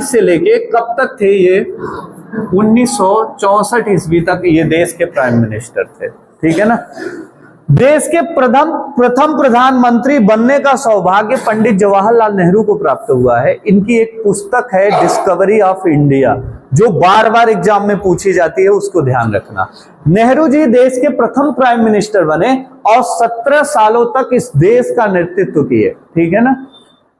से लेके कब तक थे ये? 1964 ईस्वी तक ये देश के प्राइम मिनिस्टर थे। ठीक है ना। देश के प्रथम प्रधानमंत्री बनने का सौभाग्य पंडित जवाहरलाल नेहरू को प्राप्त हुआ है। इनकी एक पुस्तक है डिस्कवरी ऑफ इंडिया, जो बार बार एग्जाम में पूछी जाती है, उसको ध्यान रखना। नेहरू जी देश के प्रथम प्राइम मिनिस्टर बने और 17 सालों तक इस देश का नेतृत्व किए। ठीक है ना।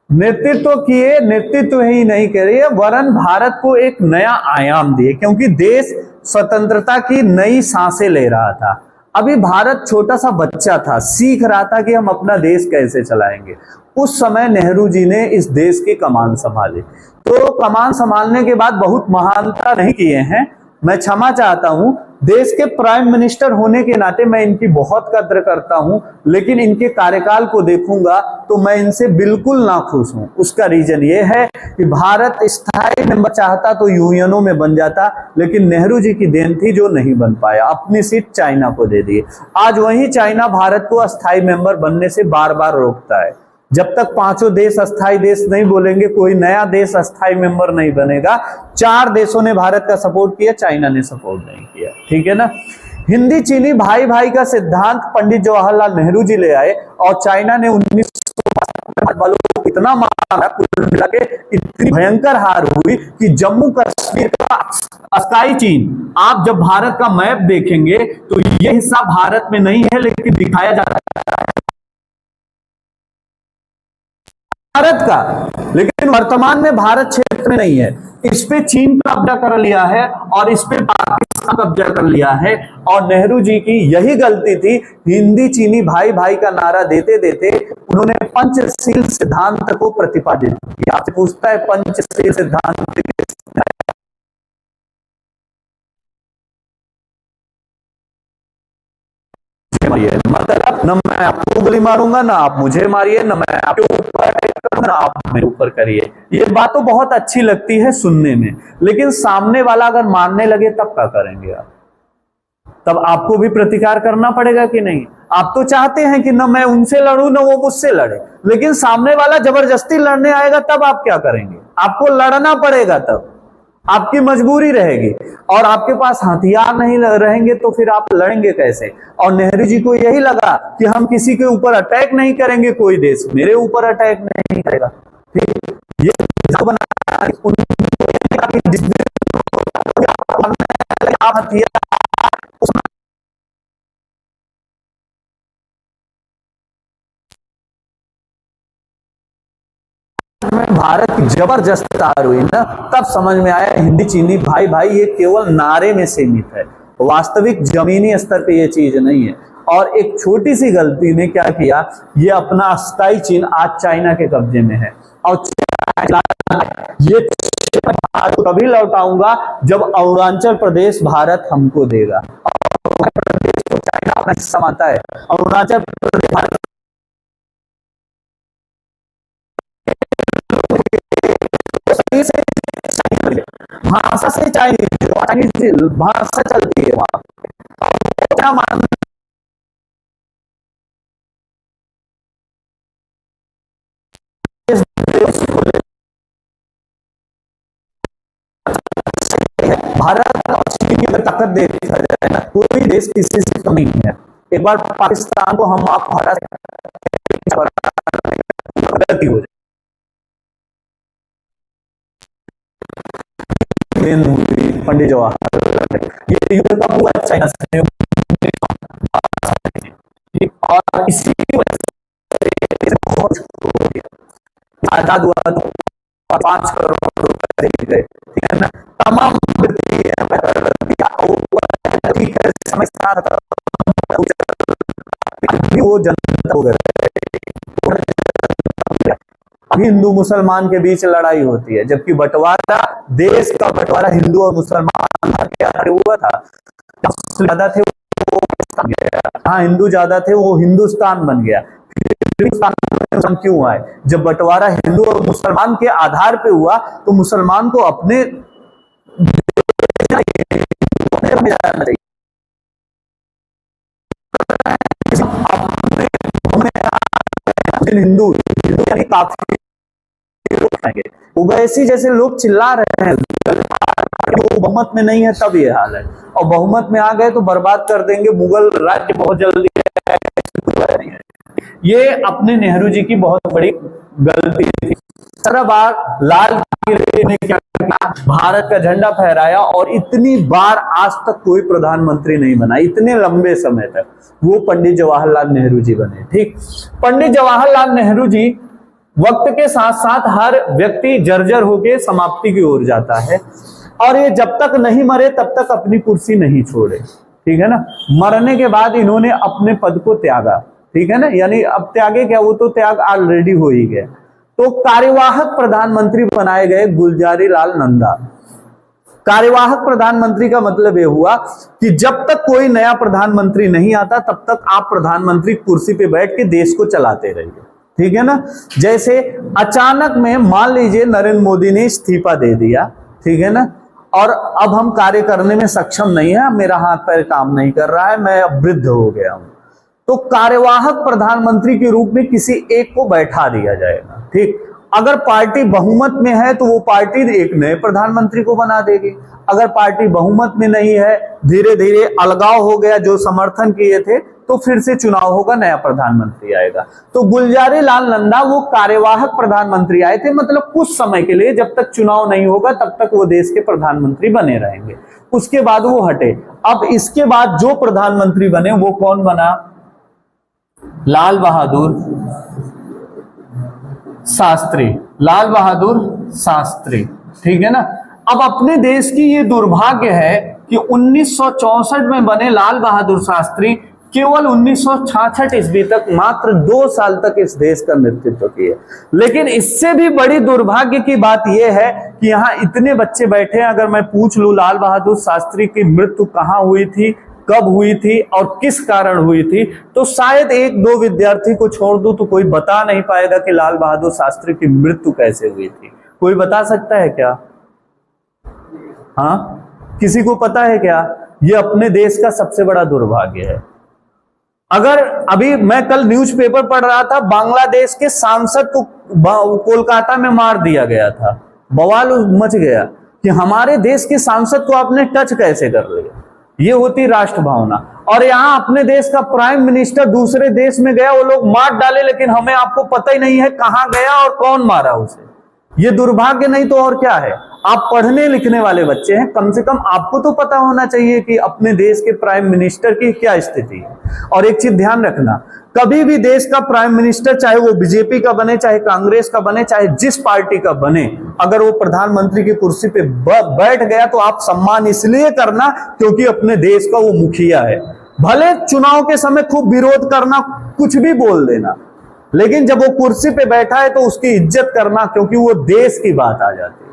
नेतृत्व ही नहीं कर रही है, वरन भारत को एक नया आयाम दिए, क्योंकि देश स्वतंत्रता की नई सांसें ले रहा था। अभी भारत छोटा सा बच्चा था, सीख रहा था कि हम अपना देश कैसे चलाएंगे। उस समय नेहरू जी ने इस देश की कमान संभाली। तो कमान संभालने के बाद बहुत महानता नहीं किए हैं, मैं क्षमा चाहता हूं। देश के प्राइम मिनिस्टर होने के नाते मैं इनकी बहुत कद्र करता हूं, लेकिन इनके कार्यकाल को देखूंगा तो मैं इनसे बिल्कुल नाखुश हूं। उसका रीजन ये है कि भारत स्थायी मेंबर चाहता तो यूएनओ में बन जाता, लेकिन नेहरू जी की देन थी जो नहीं बन पाया, अपनी सीट चाइना को दे दी। आज वही चाइना भारत को अस्थायी मेंबर बनने से बार बार रोकता है। जब तक पांचों देश अस्थायी देश नहीं बोलेंगे, कोई नया देश अस्थायी मेंबर नहीं बनेगा। 4 देशों ने भारत का सपोर्ट किया, चाइना ने सपोर्ट नहीं किया। ठीक है ना। हिंदी चीनी भाई भाई का सिद्धांत पंडित जवाहरलाल नेहरू जी ले आए और चाइना ने 1962 वालों को इतना मारा, कुल मिला के इतनी भयंकर हार हुई कि जम्मू कश्मीर का अस्थायी चीन, आप जब भारत का मैप देखेंगे तो यह हिस्सा भारत में नहीं है, लेकिन दिखाया जा रहा है भारत का, लेकिन वर्तमान में भारत क्षेत्र में नहीं है। इस पे चीन कब्जा कर लिया है और इस पे पाकिस्तान कब्जा कर लिया है। और नेहरू जी की यही गलती थी, हिंदी चीनी भाई भाई का नारा देते देते उन्होंने पंचशील सिद्धांत को प्रतिपादित किया। आपसे पूछता है पंचशील सिद्धांत मतलब न मैं आपको गोली मारूंगा, ना आप मुझे मारिए, न मैं आपके ऊपर अटैक करूंगा, ना आप मेरे ऊपर करिए। ये बात तो बहुत अच्छी लगती है सुनने में, लेकिन सामने वाला अगर मारने लगे तब क्या करेंगे आप? तब आपको भी प्रतिकार करना पड़ेगा कि नहीं? आप तो चाहते हैं कि न मैं उनसे लड़ूं न वो मुझसे लड़े, लेकिन सामने वाला जबरदस्ती लड़ने आएगा तब आप क्या करेंगे? आपको लड़ना पड़ेगा, तब आपकी मजबूरी रहेगी। और आपके पास हथियार नहीं रहेंगे तो फिर आप लड़ेंगे कैसे? और नेहरू जी को यही लगा कि हम किसी के ऊपर अटैक नहीं करेंगे, कोई देश मेरे ऊपर अटैक नहीं करेगा। ठीक, ये आप हथियार भारत की जबरदस्त हार हुई ना, तब समझ में आया हिंदी चीनी भाई भाई ये केवल नारे में सीमित है, वास्तविक जमीनी स्तर पे ये चीज नहीं है। और एक छोटी सी गलती ने क्या किया, ये अपना अस्थायी चीन आज चाइना के कब्जे में है। और ये कभी लौटाऊंगा जब अरुणाचल प्रदेश भारत हमको देगा। प्रदेश को चाइना अपना हिस्सा मानता है, अरुणाचल प्रदेश भारत भाषा से चाइनीज भाषा चलती है वहां। क्या मान भारत और चीन की अगर ताकत देखा जाए ना, कोई देश किसी से कम नहीं है। एक बार पाकिस्तान को हम आप हरा गलती हो जाए, पंडित जवाहरलाल, ये युद्ध कब हुआ? चाइना से। और इसी वजह से आजाद हुआ तो 5 करोड़ रुपए गए। ठीक है ना। तमाम समझदार वो जनता हो गए। हिंदू मुसलमान के बीच लड़ाई होती है, जबकि बंटवारा, देश का बंटवारा हिंदू और मुसलमान के आधार हुआ था। ज्यादा थे वो हाँ, हिंदू ज्यादा थे वो हिंदुस्तान बन गया। हिंदुस्तान क्यों आए? जब बंटवारा हिंदू और मुसलमान के आधार पे हुआ तो मुसलमान को अपने हिंदू काफी खाएंगे। ओवैसी जैसे लोग चिल्ला रहे हैं वो बहुमत में नहीं है, तब ये हाल है, और बहुमत में आ गए तो बर्बाद कर देंगे मुगल राज्य बहुत जल्दी। ये अपने नेहरू जी की बहुत बड़ी गलती थी। 17 बार लाल किले ने क्या किया, भारत का झंडा फहराया, और इतनी बार आज तक कोई प्रधानमंत्री नहीं बना इतने लंबे समय तक, वो पंडित जवाहरलाल नेहरू जी बने। ठीक, पंडित जवाहरलाल नेहरू जी, वक्त के साथ साथ हर व्यक्ति जर्जर होके समाप्ति की ओर जाता है, और ये जब तक नहीं मरे तब तक अपनी कुर्सी नहीं छोड़े। ठीक है ना, मरने के बाद इन्होंने अपने पद को त्यागा। ठीक है ना, यानी अब त्यागे क्या, वो तो त्याग ऑलरेडी हो ही गया। तो कार्यवाहक प्रधानमंत्री बनाए गए गुलजारी लाल नंदा। कार्यवाहक प्रधानमंत्री का मतलब यह हुआ कि जब तक कोई नया प्रधानमंत्री नहीं आता तब तक आप प्रधानमंत्री कुर्सी पे बैठ के देश को चलाते रहिए। ठीक है ना, जैसे अचानक में मान लीजिए नरेंद्र मोदी ने इस्तीफा दे दिया, ठीक है ना, और अब हम कार्य करने में सक्षम नहीं है, मेरा हाथ पैर काम नहीं कर रहा है, मैं अब वृद्ध हो गया हूं, तो कार्यवाहक प्रधानमंत्री के रूप में किसी एक को बैठा दिया जाएगा। ठीक, अगर पार्टी बहुमत में है तो वो पार्टी एक नए प्रधानमंत्री को बना देगी। अगर पार्टी बहुमत में नहीं है, धीरे धीरे अलगाव हो गया, जो समर्थन किए थे, तो फिर से चुनाव होगा, नया प्रधानमंत्री आएगा। तो गुलजारी लाल नंदा वो कार्यवाहक प्रधानमंत्री आए थे, मतलब कुछ समय के लिए, जब तक चुनाव नहीं होगा तब तक वो देश के प्रधानमंत्री बने रहेंगे, उसके बाद वो हटे। अब इसके बाद जो प्रधानमंत्री बने वो कौन बना, लाल बहादुर शास्त्री, लाल बहादुर शास्त्री। ठीक है ना, अब अपने देश की ये दुर्भाग्य है कि 1964 में बने लाल बहादुर शास्त्री केवल 1966 ईस्वी तक, मात्र 2 साल तक इस देश का नेतृत्व किए। लेकिन इससे भी बड़ी दुर्भाग्य की बात यह है कि यहाँ इतने बच्चे बैठे हैं, अगर मैं पूछ लूं लाल बहादुर शास्त्री की मृत्यु कहाँ हुई थी, कब हुई थी और किस कारण हुई थी, तो शायद 1-2 विद्यार्थी को छोड़ दूं तो कोई बता नहीं पाएगा कि लाल बहादुर शास्त्री की मृत्यु कैसे हुई थी। कोई बता सकता है क्या? हाँ, किसी को पता है क्या? ये अपने देश का सबसे बड़ा दुर्भाग्य है। अगर अभी मैं कल न्यूज़पेपर पढ़ रहा था, बांग्लादेश के सांसद को कोलकाता में मार दिया गया था, बवाल मच गया कि हमारे देश के सांसद को आपने टच कैसे कर लिया। ये होती राष्ट्र भावना। और यहाँ अपने देश का प्राइम मिनिस्टर दूसरे देश में गया, वो लोग मार डाले, लेकिन हमें आपको पता ही नहीं है कहां गया और कौन मारा उसे। ये दुर्भाग्य नहीं तो और क्या है। आप पढ़ने लिखने वाले बच्चे हैं, कम से कम आपको तो पता होना चाहिए कि अपने देश के प्राइम मिनिस्टर की क्या स्थिति है। और एक चीज ध्यान रखना, कभी भी देश का प्राइम मिनिस्टर, चाहे वो बीजेपी का बने, चाहे कांग्रेस का बने, चाहे जिस पार्टी का बने, अगर वो प्रधानमंत्री की कुर्सी पे बैठ गया तो आप सम्मान इसलिए करना क्योंकि अपने देश का वो मुखिया है। भले चुनाव के समय खूब विरोध करना, कुछ भी बोल देना, लेकिन जब वो कुर्सी पे बैठा है तो उसकी इज्जत करना, क्योंकि वो देश की बात आ जाती है।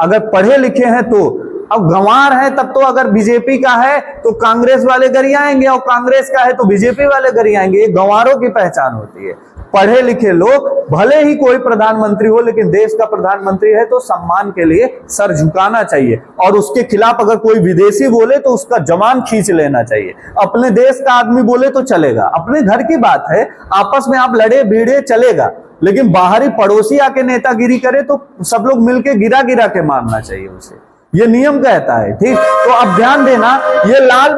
अगर पढ़े लिखे हैं तो, अब गंवार है तब तो अगर बीजेपी का है तो कांग्रेस वाले गरियाएंगे, और कांग्रेस का है तो बीजेपी वाले गरियाएंगे। ये गंवारों की पहचान होती है। पढ़े लिखे लोग, भले ही कोई प्रधानमंत्री हो, लेकिन देश का प्रधानमंत्री है तो सम्मान के लिए सर झुकाना चाहिए, और उसके खिलाफ अगर कोई विदेशी बोले तो उसका जवान खींच लेना चाहिए। अपने देश का आदमी बोले तो चलेगा, अपने घर की बात है, आपस में आप लड़े भिड़े चलेगा, लेकिन बाहरी पड़ोसी आके नेतागिरी करे तो सब लोग मिलके गिरा गिरा के मारना चाहिए उसे। ये नियम कहता है। ठीक, तो अब ध्यान देना, ये लाल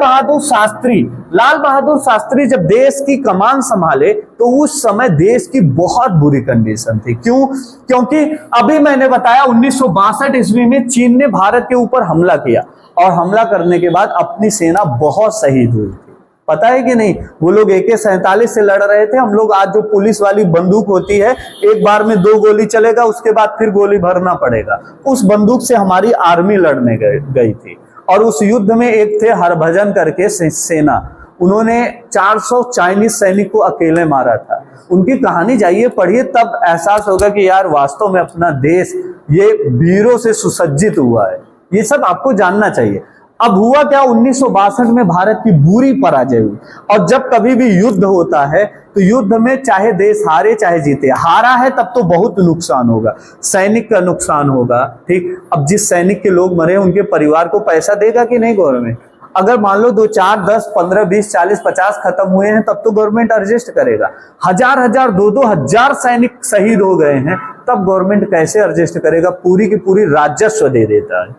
बहादुर शास्त्री जब देश की कमान संभाले तो उस समय देश की बहुत बुरी कंडीशन थी। क्यों? क्योंकि अभी मैंने बताया 1962 ईस्वी में चीन ने भारत के ऊपर हमला किया, और हमला करने के बाद अपनी सेना बहुत शहीद हुई थी। पता है कि नहीं, वो लोग AK-47 से लड़ रहे थे, हम लोग आज जो पुलिस वाली बंदूक होती है, एक बार में 2 गोली चलेगा, उसके बाद फिर गोली भरना पड़ेगा, उस बंदूक से हमारी आर्मी लड़ने गई थी। और उस युद्ध में एक थे हरभजन करके सेना, उन्होंने 400 चाइनीज सैनिक को अकेले मारा था। उनकी कहानी जाइए पढ़िए, तब एहसास होगा कि यार वास्तव में अपना देश ये वीरों से सुसज्जित हुआ है। ये सब आपको जानना चाहिए। अब हुआ क्या, 1962 में भारत की बुरी पराजय हुई। और जब कभी भी युद्ध होता है तो युद्ध में चाहे देश हारे चाहे जीते, हारा है तब तो बहुत नुकसान होगा, सैनिक का नुकसान होगा। ठीक, अब जिस सैनिक के लोग मरे उनके परिवार को पैसा देगा कि नहीं गवर्नमेंट? अगर मान लो 2 4 10 15 20 40 50 खत्म हुए हैं तब तो गवर्नमेंट एडजस्ट करेगा। हजार 2 हजार सैनिक शहीद हो गए हैं तब गवर्नमेंट कैसे एडजस्ट करेगा? पूरी की पूरी राजस्व दे देता है,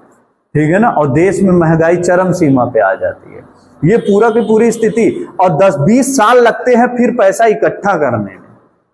ठीक है ना। और देश में महंगाई चरम सीमा पे आ जाती है। ये पूरा की पूरी स्थिति, और 10-20 साल लगते हैं फिर पैसा इकट्ठा करने में,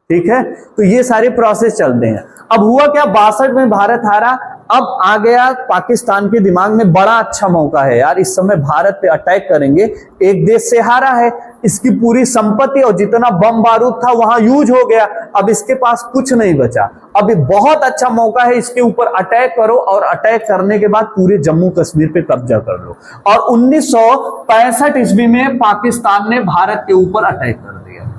ठीक है। तो ये सारे प्रोसेस चलते हैं। अब हुआ क्या, 62 में भारत हारा। अब आ गया पाकिस्तान के दिमाग में बड़ा अच्छा मौका है यार, इस समय भारत पे अटैक करेंगे, एक देश से हारा है, इसकी पूरी संपत्ति और जितना बम बारूद था वहां यूज हो गया, अब इसके पास कुछ नहीं बचा। अब बहुत अच्छा मौका है, इसके ऊपर अटैक करो और अटैक करने के बाद पूरे जम्मू कश्मीर पे कब्जा कर लो। और 1965 ईस्वी में पाकिस्तान ने भारत के ऊपर अटैक कर दिया।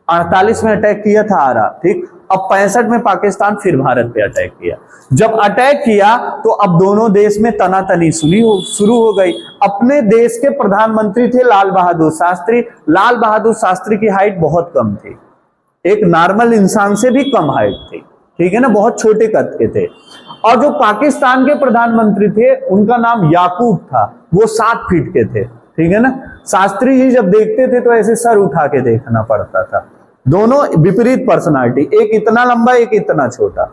48 में अटैक किया था, हारा, ठीक। अब 65 में पाकिस्तान फिर भारत पे अटैक किया। जब अटैक किया तो अब दोनों देश में तनातनी शुरू हो गई। अपने देश के प्रधानमंत्री थे लाल बहादुर शास्त्री। लाल बहादुर शास्त्री की हाइट बहुत कम थी, एक नॉर्मल इंसान से भी कम हाइट थी, ठीक है ना, बहुत छोटे कद के थे। और जो पाकिस्तान के प्रधानमंत्री थे उनका नाम याकूब था, वो 7 फीट के थे, ठीक है ना। शास्त्री जी जब देखते थे तो ऐसे सर उठा के देखना पड़ता था। दोनों विपरीत पर्सनालिटी, एक इतना लंबा एक इतना छोटा।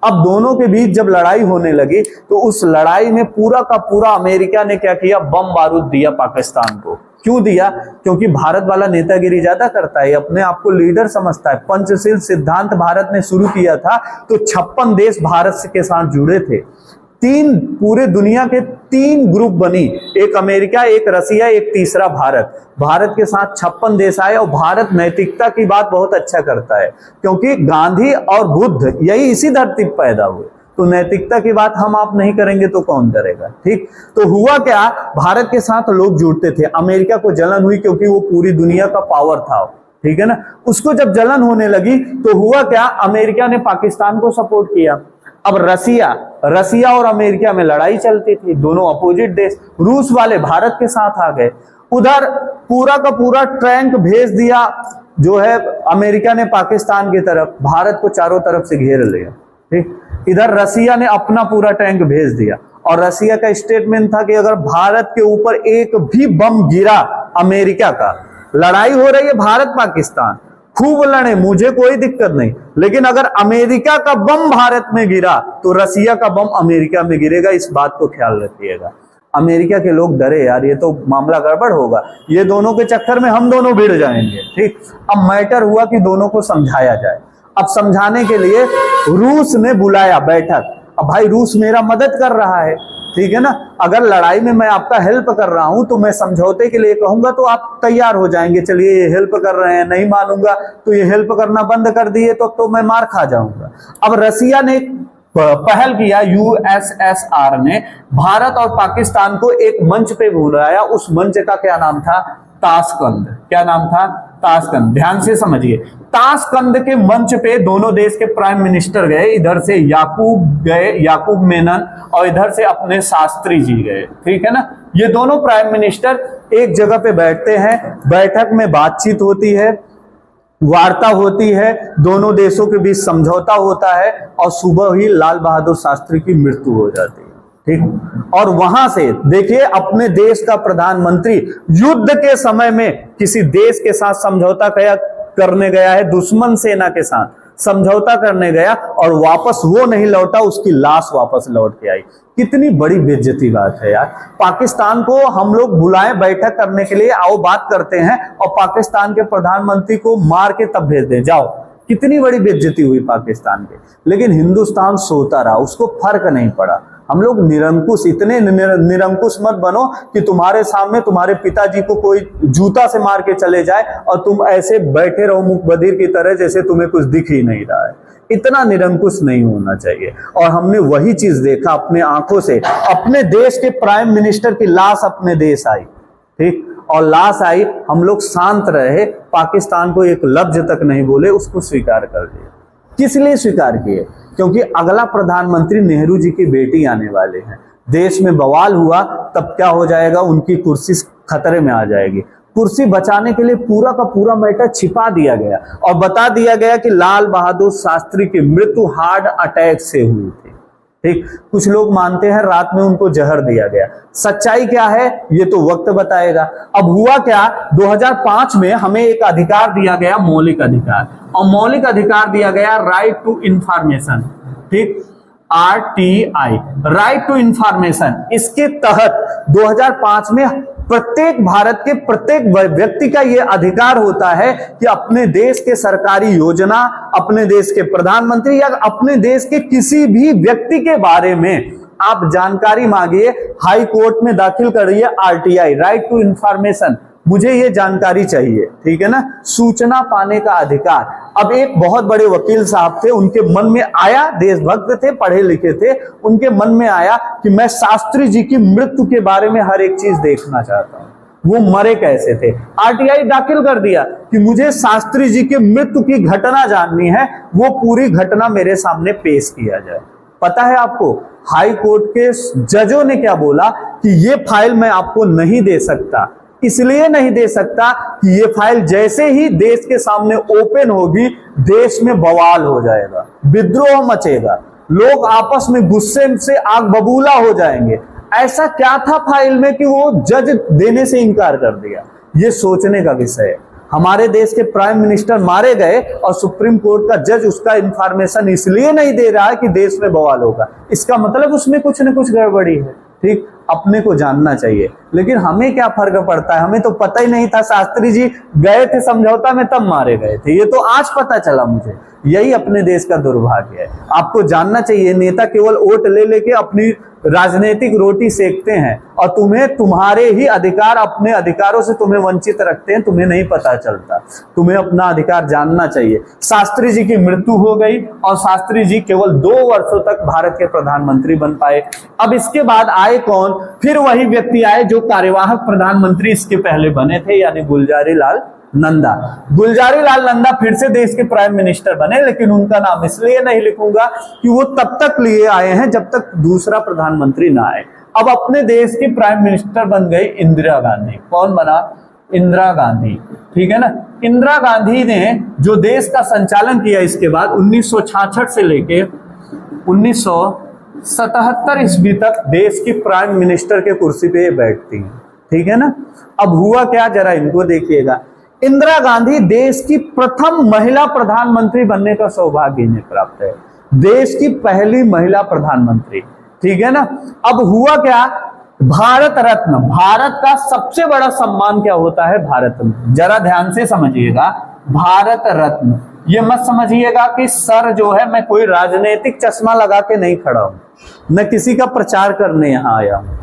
अब दोनों के बीच जब लड़ाई होने लगी तो उस लड़ाई में पूरा का पूरा अमेरिका ने क्या किया, बम बारूद दिया पाकिस्तान को। क्यों दिया? क्योंकि भारत वाला नेतागिरी ज्यादा करता है, अपने आप को लीडर समझता है। पंचशील सिद्धांत भारत ने शुरू किया था तो 56 देश भारत के साथ जुड़े थे। पूरे दुनिया के 3 ग्रुप बनी, एक अमेरिका, एक रसिया, एक तीसरा भारत। भारत के साथ 56 देश आए। और भारत नैतिकता की बात बहुत अच्छा करता है, क्योंकि गांधी और बुद्ध यही इसी धरती पर पैदा हुए। तो नैतिकता की बात हम आप नहीं करेंगे तो कौन करेगा, ठीक। तो हुआ क्या, भारत के साथ लोग जुड़ते थे। अमेरिका को जलन हुई क्योंकि वो पूरी दुनिया का पावर था, ठीक है ना। उसको जब जलन होने लगी तो हुआ क्या, अमेरिका ने पाकिस्तान को सपोर्ट किया। अब रसिया और अमेरिका में लड़ाई चलती थी, दोनों अपोजिट देश। रूस वाले भारत के साथ आ गए। उधर पूरा का पूरा टैंक भेज दिया जो है अमेरिका ने पाकिस्तान की तरफ, भारत को चारों तरफ से घेर लिया, ठीक। इधर रसिया ने अपना पूरा टैंक भेज दिया और रसिया का स्टेटमेंट था कि अगर भारत के ऊपर एक भी बम गिरा अमेरिका का, लड़ाई हो रही है भारत पाकिस्तान, खूब लड़े, मुझे कोई दिक्कत नहीं, लेकिन अगर अमेरिका का बम भारत में गिरा तो रसिया का बम अमेरिका में गिरेगा, इस बात को ख्याल रखिएगा। अमेरिका के लोग डरे यार, ये तो मामला गड़बड़ होगा, ये दोनों के चक्कर में हम दोनों भिड़ जाएंगे, ठीक। अब मैटर हुआ कि दोनों को समझाया जाए। अब समझाने के लिए रूस ने बुलाया बैठक। अब भाई रूस मेरा मदद कर रहा है, ठीक है ना। अगर लड़ाई में मैं आपका हेल्प कर रहा हूं तो मैं समझौते के लिए कहूंगा तो आप तैयार हो जाएंगे, चलिए ये हेल्प कर रहे हैं, नहीं मानूंगा तो ये हेल्प करना बंद कर दिए तो मैं मार खा जाऊंगा। अब रसिया ने पहल किया, यूएसएसआर ने भारत और पाकिस्तान को एक मंच पे बुलाया। उस मंच का क्या नाम था, ताशकंद। क्या नाम था, ताशकंद। ध्यान से समझिए, ताशकंद के मंच पे दोनों देश के प्राइम मिनिस्टर गए। इधर से याकूब मेनन, और इधर से अपने शास्त्री जी गए, ठीक है ना। ये दोनों प्राइम मिनिस्टर एक जगह पे बैठते हैं, बैठक में बातचीत होती है, वार्ता होती है, दोनों देशों के बीच समझौता होता है, और सुबह ही लाल बहादुर शास्त्री की मृत्यु हो जाती है, ठीक। और वहां से देखिए, अपने देश का प्रधानमंत्री युद्ध के समय में किसी देश के साथ समझौता करने गया है, दुश्मन सेना के साथ समझौता करने गया और वापस वो नहीं लौटा, उसकी लाश वापस लौट के आई। कितनी बड़ी बेइज्जती बात है यार। पाकिस्तान को हम लोग बुलाएं बैठक करने के लिए, आओ बात करते हैं, और पाकिस्तान के प्रधानमंत्री को मार के तब भेज दें, जाओ। कितनी बड़ी बेइज्जती हुई पाकिस्तान के। लेकिन हिंदुस्तान सोता रहा, उसको फर्क नहीं पड़ा। हम लोग निरंकुश, इतने निरंकुश मत बनो कि तुम्हारे सामने तुम्हारे पिताजी को कोई जूता से मार के चले जाए और तुम ऐसे बैठे रहो मुख बधिर की तरह, जैसे तुम्हें कुछ दिख ही नहीं रहा है। इतना निरंकुश नहीं होना चाहिए। और हमने वही चीज देखा अपने आंखों से। अपने देश के प्राइम मिनिस्टर की लाश अपने देश आई, ठीक, और लाश आई, हम लोग शांत रहे, पाकिस्तान को एक लफ्ज तक नहीं बोले, उसको स्वीकार कर लिया। किस लिए स्वीकार किए? क्योंकि अगला प्रधानमंत्री नेहरू जी की बेटी आने वाले हैं। देश में बवाल हुआ तब क्या हो जाएगा, उनकी कुर्सी खतरे में आ जाएगी। कुर्सी बचाने के लिए पूरा का पूरा मैटर छिपा दिया गया और बता दिया गया कि लाल बहादुर शास्त्री की मृत्यु हार्ट अटैक से हुई थी। ठीक, कुछ लोग मानते हैं रात में उनको जहर दिया गया। सच्चाई क्या है ये तो वक्त बताएगा। अब हुआ क्या, 2005 में हमें एक अधिकार दिया गया, मौलिक अधिकार, और मौलिक अधिकार दिया गया राइट टू इंफॉर्मेशन, ठीक, RTI, राइट टू इंफॉर्मेशन। इसके तहत 2005 में प्रत्येक भारत के प्रत्येक व्यक्ति का यह अधिकार होता है कि अपने देश के सरकारी योजना, अपने देश के प्रधानमंत्री या अपने देश के किसी भी व्यक्ति के बारे में आप जानकारी मांगिए, हाई कोर्ट में दाखिल करिए RTI, राइट टू इंफॉर्मेशन, मुझे ये जानकारी चाहिए, ठीक है ना, सूचना पाने का अधिकार। अब एक बहुत बड़े वकील साहब थे, उनके मन में आया, देशभक्त थे, पढ़े लिखे थे, उनके मन में आया कि मैं शास्त्री जी की मृत्यु के बारे में हर एक चीज देखना चाहता हूं, वो मरे कैसे थे। RTI दाखिल कर दिया कि मुझे शास्त्री जी की मृत्यु की घटना जाननी है, वो पूरी घटना मेरे सामने पेश किया जाए। पता है आपको हाई कोर्ट के जजों ने क्या बोला कि ये फाइल मैं आपको नहीं दे सकता, इसलिए नहीं दे सकता कि ये फाइल जैसे ही देश के सामने ओपन होगी देश में बवाल हो जाएगा, विद्रोह मचेगा, लोग आपस में गुस्से से आग बबूला हो जाएंगे। ऐसा क्या था फाइल में कि वो जज देने से इनकार कर दिया। ये सोचने का विषय है। हमारे देश के प्राइम मिनिस्टर मारे गए और सुप्रीम कोर्ट का जज उसका इंफॉर्मेशन इसलिए नहीं दे रहा है कि देश में बवाल होगा, इसका मतलब उसमें कुछ न कुछ गड़बड़ी है। ठीक, अपने को जानना चाहिए, लेकिन हमें क्या फर्क पड़ता है, हमें तो पता ही नहीं था। शास्त्री जी गए थे समझौता में तब मारे गए थे, ये तो आज पता चला मुझे। यही अपने देश का दुर्भाग्य है। आपको जानना चाहिए, नेता केवल वोट ले लेके अपनी राजनीतिक रोटी सेकते हैं और तुम्हें तुम्हारे ही अधिकार, अपने अधिकारों से तुम्हें वंचित रखते हैं, तुम्हें नहीं पता चलता। तुम्हें अपना अधिकार जानना चाहिए। शास्त्री जी की मृत्यु हो गई और शास्त्री जी केवल 2 वर्षों तक भारत के प्रधानमंत्री बन पाए। अब इसके बाद आए कौन, फिर वही व्यक्ति आए जो कार्यवाहक प्रधानमंत्री इसके पहले बने थे, यानी गुलजारी लाल नंदा। गुलजारी लाल नंदा फिर से देश के प्राइम मिनिस्टर बने, लेकिन उनका नाम इसलिए नहीं लिखूंगा कि वो तब तक लिए आए हैं जब तक दूसरा प्रधानमंत्री ना आए। अब अपने देश की प्राइम मिनिस्टर बन गई इंदिरा गांधी। कौन बना? इंदिरा गांधी, ठीक है ना। इंदिरा गांधी ने जो देश का संचालन किया, इसके बाद 1966 से लेके 1977 ईस्वी तक देश की प्राइम मिनिस्टर के कुर्सी पे बैठती हैं, ठीक है ना। अब हुआ क्या, जरा इनको देखिएगा। इंदिरा गांधी देश की प्रथम महिला प्रधानमंत्री बनने का सौभाग्य इन्हें प्राप्त है, देश की पहली महिला प्रधानमंत्री, ठीक है ना। अब हुआ क्या, भारत रत्न, भारत का सबसे बड़ा सम्मान क्या होता है, भारत रत्न। जरा ध्यान से समझिएगा, भारत रत्न, ये मत समझिएगा कि सर जो है मैं कोई राजनीतिक चश्मा लगा के नहीं खड़ा हूं, मैं किसी का प्रचार करने यहां आया हूं।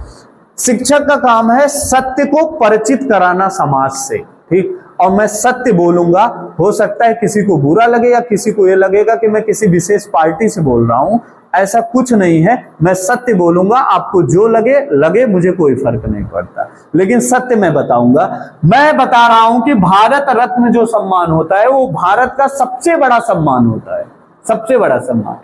शिक्षक का काम है सत्य को परिचित कराना समाज से, ठीक, और मैं सत्य बोलूंगा। हो सकता है किसी को बुरा लगे या किसी को ये लगेगा कि मैं किसी विशेष पार्टी से बोल रहा हूं, ऐसा कुछ नहीं है। मैं सत्य बोलूंगा, आपको जो लगे लगे, मुझे कोई फर्क नहीं पड़ता, लेकिन सत्य मैं बताऊंगा। मैं बता रहा हूं कि भारत रत्न जो सम्मान होता है वो भारत का सबसे बड़ा सम्मान होता है, सबसे बड़ा सम्मान।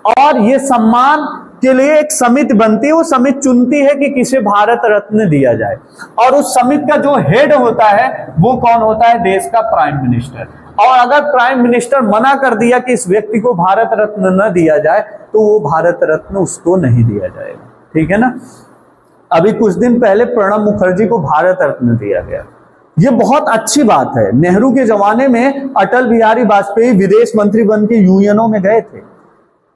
और ये सम्मान के लिए एक समिति बनती है, वो समिति चुनती है कि किसे भारत रत्न दिया जाए, और उस समिति का जो हेड होता है वो कौन होता है, देश का प्राइम मिनिस्टर। और अगर प्राइम मिनिस्टर मना कर दिया कि इस व्यक्ति को भारत रत्न न दिया जाए, तो वो भारत रत्न उसको नहीं दिया जाएगा, ठीक है ना। अभी कुछ दिन पहले प्रणब मुखर्जी को भारत रत्न दिया गया, ये बहुत अच्छी बात है। नेहरू के जमाने में अटल बिहारी वाजपेयी विदेश मंत्री बन के यूएनओ में गए थे।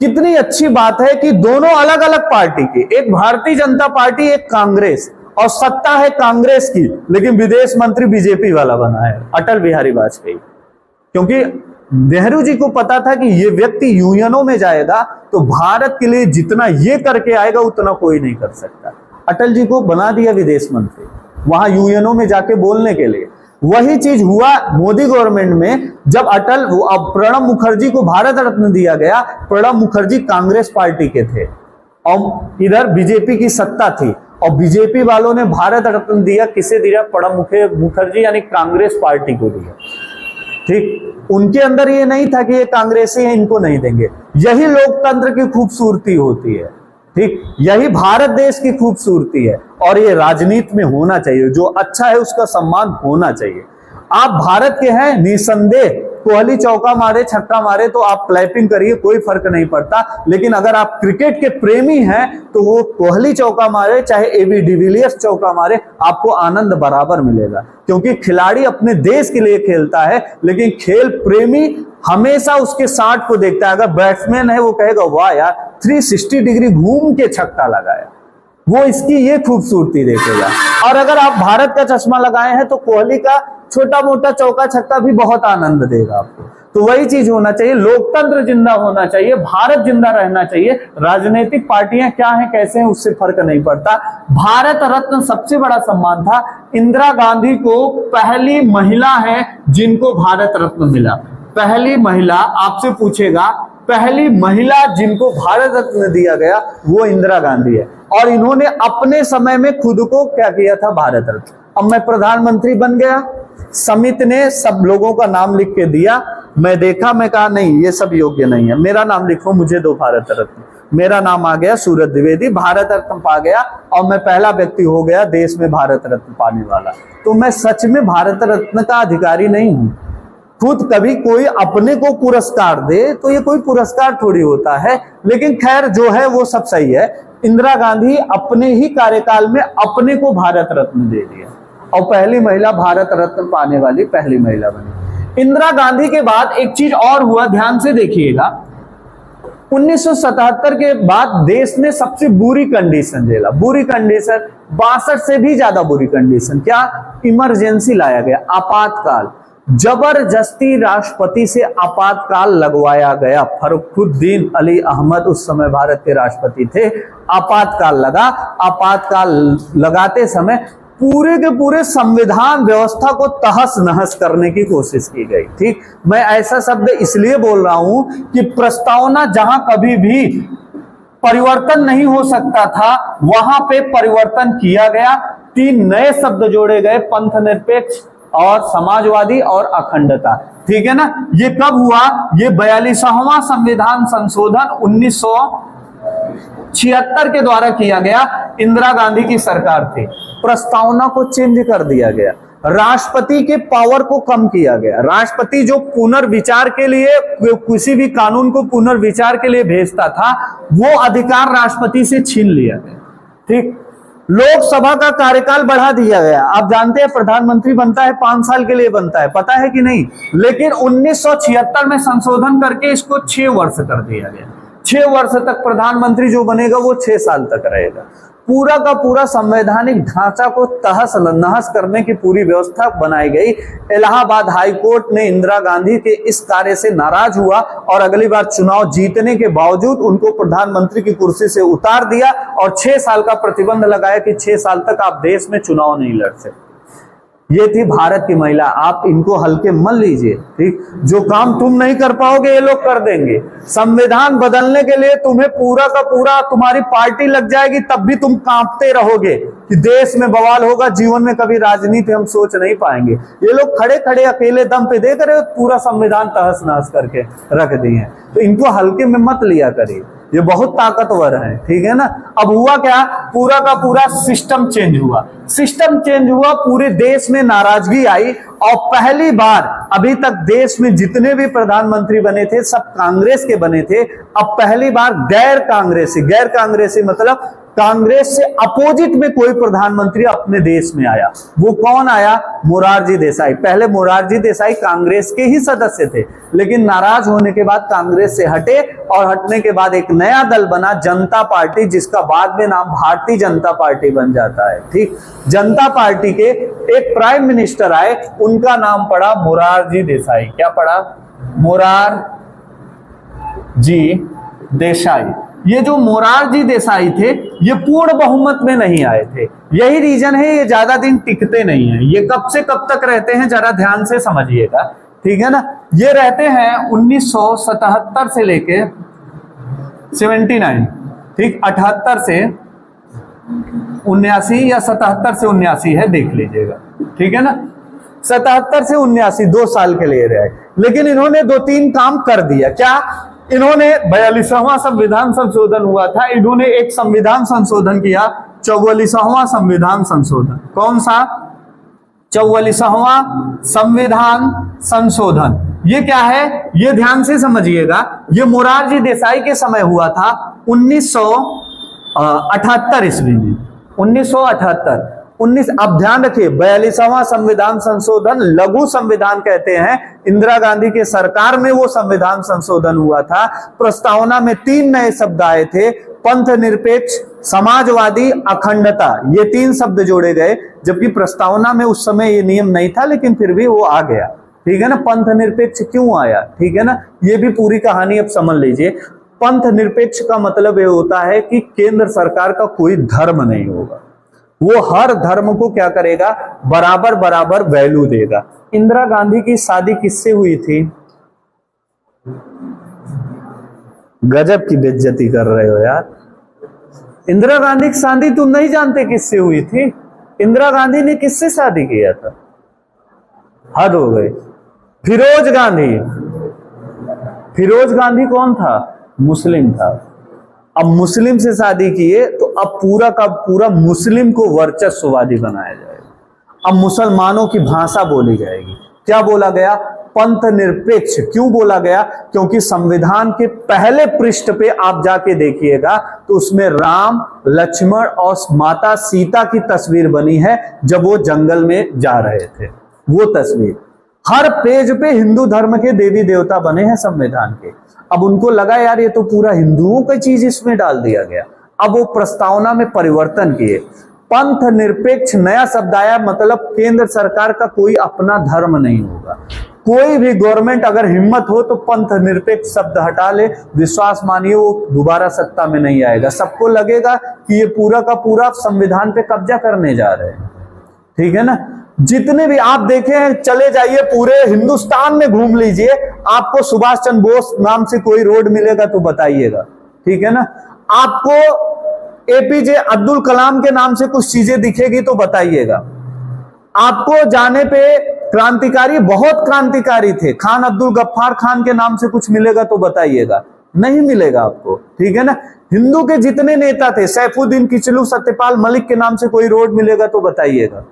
कितनी अच्छी बात है कि दोनों अलग अलग पार्टी की, एक भारतीय जनता पार्टी, एक कांग्रेस, और सत्ता है कांग्रेस की, लेकिन विदेश मंत्री बीजेपी वाला बना है अटल बिहारी वाजपेयी। क्योंकि नेहरू जी को पता था कि ये व्यक्ति यूएनओ में जाएगा तो भारत के लिए जितना ये करके आएगा उतना कोई नहीं कर सकता। अटल जी को बना दिया विदेश मंत्री, वहां यूएनओ में जाके बोलने के लिए। वही चीज हुआ मोदी गवर्नमेंट में, जब अब प्रणब मुखर्जी को भारत रत्न दिया गया। प्रणब मुखर्जी कांग्रेस पार्टी के थे और इधर बीजेपी की सत्ता थी, और बीजेपी वालों ने भारत रत्न दिया, किसे दिया, प्रणब मुखर्जी यानी कांग्रेस पार्टी को दिया, ठीक। उनके अंदर ये नहीं था कि ये कांग्रेसी है, इनको नहीं देंगे। यही लोकतंत्र की खूबसूरती होती है, ठीक, यही भारत देश की खूबसूरती है, और ये राजनीति में होना चाहिए। जो अच्छा है उसका सम्मान होना चाहिए। आप भारत के हैं निसंदेह, कोहली चौका मारे छक्का मारे तो आप क्लैपिंग करिए, कोई फर्क नहीं पड़ता। लेकिन अगर आप क्रिकेट के प्रेमी हैं तो वो कोहली चौका मारे चाहे एबी डिविलियर्स चौका मारे, आपको आनंद बराबर मिलेगा, क्योंकि खिलाड़ी अपने देश के लिए खेलता है। लेकिन खेल प्रेमी हमेशा उसके 60 को देखता है। अगर बैट्समैन है वो कहेगा वाह यार 360 डिग्री घूम के छक्का लगाया, वो इसकी ये खूबसूरती देखेगा। और अगर आप भारत का चश्मा लगाए हैं तो कोहली का छोटा मोटा चौका छक्का भी बहुत आनंद देगा आपको। तो वही चीज होना चाहिए, लोकतंत्र जिंदा होना चाहिए, भारत जिंदा रहना चाहिए। राजनीतिक पार्टियां क्या हैं कैसे हैं उससे फर्क नहीं पड़ता। भारत रत्न सबसे बड़ा सम्मान था। इंदिरा गांधी को पहली महिला है जिनको भारत रत्न मिला। पहली महिला, आपसे पूछेगा पहली महिला जिनको भारत रत्न दिया गया वो इंदिरा गांधी है। और इन्होंने अपने समय में खुद को क्या किया था, भारत रत्न। अब मैं प्रधानमंत्री बन गया, समिति ने सब लोगों का नाम लिख के दिया, मैं देखा, मैं कहा नहीं ये सब योग्य नहीं है, मेरा नाम लिखो, मुझे दो भारत रत्न। मेरा नाम आ गया सूरज द्विवेदी, भारत रत्न पा गया और मैं पहला व्यक्ति हो गया देश में भारत रत्न पाने वाला। तो मैं सच में भारत रत्न का अधिकारी नहीं हूं। खुद कभी कोई अपने को पुरस्कार दे तो ये कोई पुरस्कार थोड़ी होता है। लेकिन खैर जो है वो सब सही है। इंदिरा गांधी अपने ही कार्यकाल में अपने को भारत रत्न दे दिया और पहली महिला भारत रत्न पाने वाली पहली महिला बनी। इंदिरा गांधी के बाद एक चीज और हुआ, ध्यान से देखिएगा। 1977 के बाद देश ने सबसे बुरी कंडीशन झेला। बुरी कंडीशन 62 से भी ज्यादा बुरी कंडीशन। क्या? इमरजेंसी लाया गया, आपातकाल। जबरदस्ती राष्ट्रपति से आपातकाल लगवाया गया। फखरुद्दीन अली अहमद उस समय भारत के राष्ट्रपति थे। आपातकाल लगा। आपातकाल लगाते समय पूरे के पूरे संविधान व्यवस्था को तहस नहस करने की कोशिश की गई। ठीक, मैं ऐसा शब्द इसलिए बोल रहा हूं कि प्रस्तावना जहां कभी भी परिवर्तन नहीं हो सकता था वहां पे परिवर्तन किया गया। 3 नए शब्द जोड़े गए, पंथ निरपेक्ष और समाजवादी और अखंडता। ठीक है ना। ये कब हुआ? ये 42वां संविधान संशोधन 1976 के द्वारा किया गया। इंदिरा गांधी की सरकार थी। प्रस्तावना को चेंज कर दिया गया, राष्ट्रपति के पावर को कम किया गया। राष्ट्रपति जो पुनर्विचार के लिए किसी भी कानून को पुनर्विचार के लिए भेजता था वो अधिकार राष्ट्रपति से छीन लिया गया। ठीक, लोकसभा का कार्यकाल बढ़ा दिया गया। आप जानते हैं प्रधानमंत्री बनता है 5 साल के लिए बनता है, पता है कि नहीं? लेकिन 1976 में संशोधन करके इसको 6 वर्ष कर दिया गया। 6 वर्ष तक प्रधानमंत्री जो बनेगा वो 6 साल तक रहेगा। पूरा का पूरा संवैधानिक ढांचा को तहस नहस करने की पूरी व्यवस्था बनाई गई। इलाहाबाद हाई कोर्ट ने इंदिरा गांधी के इस कार्य से नाराज हुआ और अगली बार चुनाव जीतने के बावजूद उनको प्रधानमंत्री की कुर्सी से उतार दिया और 6 साल का प्रतिबंध लगाया कि 6 साल तक आप देश में चुनाव नहीं लड़ सकते। ये थी भारत की महिला। आप इनको हल्के मत लीजिए। ठीक, जो काम तुम नहीं कर पाओगे ये लोग कर देंगे। संविधान बदलने के लिए तुम्हें पूरा का पूरा तुम्हारी पार्टी लग जाएगी, तब भी तुम कांपते रहोगे कि देश में बवाल होगा। जीवन में कभी राजनीति हम सोच नहीं पाएंगे। ये लोग खड़े खड़े अकेले दम पे देख रहे हो पूरा संविधान तहस नहस करके रख दिए। तो इनको हल्के में मत लिया करिए, ये बहुत ताकतवर है। ठीक है ना। अब हुआ क्या? पूरा का पूरा सिस्टम चेंज हुआ। सिस्टम चेंज हुआ, पूरे देश में नाराजगी आई और पहली बार अभी तक देश में जितने भी प्रधानमंत्री बने थे सब कांग्रेस के बने थे। अब पहली बार गैर कांग्रेसी मतलब कांग्रेस से अपोजिट में कोई प्रधानमंत्री अपने देश में आया। वो कौन आया? मोरारजी देसाई। पहले मोरारजी देसाई कांग्रेस के ही सदस्य थे, लेकिन नाराज होने के बाद कांग्रेस से हटे और हटने के बाद एक नया दल बना जनता पार्टी, जिसका बाद में नाम भारतीय जनता पार्टी बन जाता है। ठीक, जनता पार्टी के एक प्राइम मिनिस्टर आए, उनका नाम पड़ा मोरारजी देसाई। क्या पड़ा? मोरारजी देसाई। ये जो मोरारजी देसाई थे ये पूर्ण बहुमत में नहीं आए थे। यही रीजन है ये ज्यादा दिन टिकते नहीं है। ये कब से कब तक रहते हैं जरा ध्यान से समझिएगा। ठीक है ना। ये रहते हैं 1977 से लेके 79। ठीक, 78 से 79 या 77 से 79 है, देख लीजिएगा। ठीक है ना। 77 से 79 2 साल के लिए रहे, लेकिन इन्होंने 2-3 काम कर दिया। क्या? इन्होंने 42वां संविधान संशोधन हुआ था, इन्होंने एक संविधान संशोधन किया, 44वां संविधान संशोधन। कौन सा? 44वां संविधान संशोधन। ये क्या है, ये ध्यान से समझिएगा। ये मोरारजी देसाई के समय हुआ था 1978 ईस्वी में, 1978। अब ध्यान रखिए, 42वां संविधान संशोधन, लघु संविधान कहते हैं, इंदिरा गांधी के सरकार में वो संविधान संशोधन हुआ था। प्रस्तावना में 3 नए शब्द आए थे, पंथ निरपेक्ष, समाजवादी, अखंडता, ये 3 शब्द जोड़े गए, जबकि प्रस्तावना में उस समय ये नियम नहीं था, लेकिन फिर भी वो आ गया। ठीक है ना, पंथ निरपेक्ष क्यों आया, ठीक है ना, ये भी पूरी कहानी अब समझ लीजिए। पंथ निरपेक्ष का मतलब ये होता है कि केंद्र सरकार का कोई धर्म नहीं होगा, वो हर धर्म को क्या करेगा, बराबर बराबर वैल्यू देगा। इंदिरा गांधी की शादी किससे हुई थी? गजब की बेइज्जती कर रहे हो यार। इंदिरा गांधी की शादी तुम नहीं जानते किससे हुई थी? इंदिरा गांधी ने किससे शादी किया था? हद हो गई। फिरोज गांधी। फिरोज गांधी कौन था? मुस्लिम था। अब मुस्लिम से शादी किए तो अब पूरा का पूरा मुस्लिम को वर्चस्ववादी बनाया जाएगा। अब मुसलमानों की भाषा बोली जाएगी। क्या बोला गया? पंथ निरपेक्ष। क्यों बोला गया? क्योंकि संविधान के पहले पृष्ठ पे आप जाके देखिएगा तो उसमें राम, लक्ष्मण और माता सीता की तस्वीर बनी है जब वो जंगल में जा रहे थे। वो तस्वीर हर पेज पे हिंदू धर्म के देवी देवता बने हैं संविधान के। अब उनको लगा यार ये तो पूरा हिंदुओं की चीज इसमें डाल दिया गया। अब वो प्रस्तावना में परिवर्तन किए। पंथ निरपेक्ष नया शब्द आया, मतलब केंद्र सरकार का कोई अपना धर्म नहीं होगा। कोई भी गवर्नमेंट अगर हिम्मत हो तो पंथ निरपेक्ष शब्द हटा ले, विश्वास मानिए वो दोबारा सत्ता में नहीं आएगा। सबको लगेगा कि ये पूरा का पूरा संविधान पे कब्जा करने जा रहे हैं। ठीक है ना, जितने भी आप देखे हैं, चले जाइए पूरे हिंदुस्तान में घूम लीजिए, आपको सुभाष चंद्र बोस नाम से कोई रोड मिलेगा तो बताइएगा। ठीक है ना, आपको एपीजे अब्दुल कलाम के नाम से कुछ चीजें दिखेगी तो बताइएगा। आपको जाने पे क्रांतिकारी, बहुत क्रांतिकारी थे, खान अब्दुल गफ्फार खान के नाम से कुछ मिलेगा तो बताइएगा। नहीं मिलेगा आपको। ठीक है ना, हिंदू के जितने नेता थे, सैफुद्दीन किचलू, सत्यपाल मलिक के नाम से कोई रोड मिलेगा तो बताइएगा।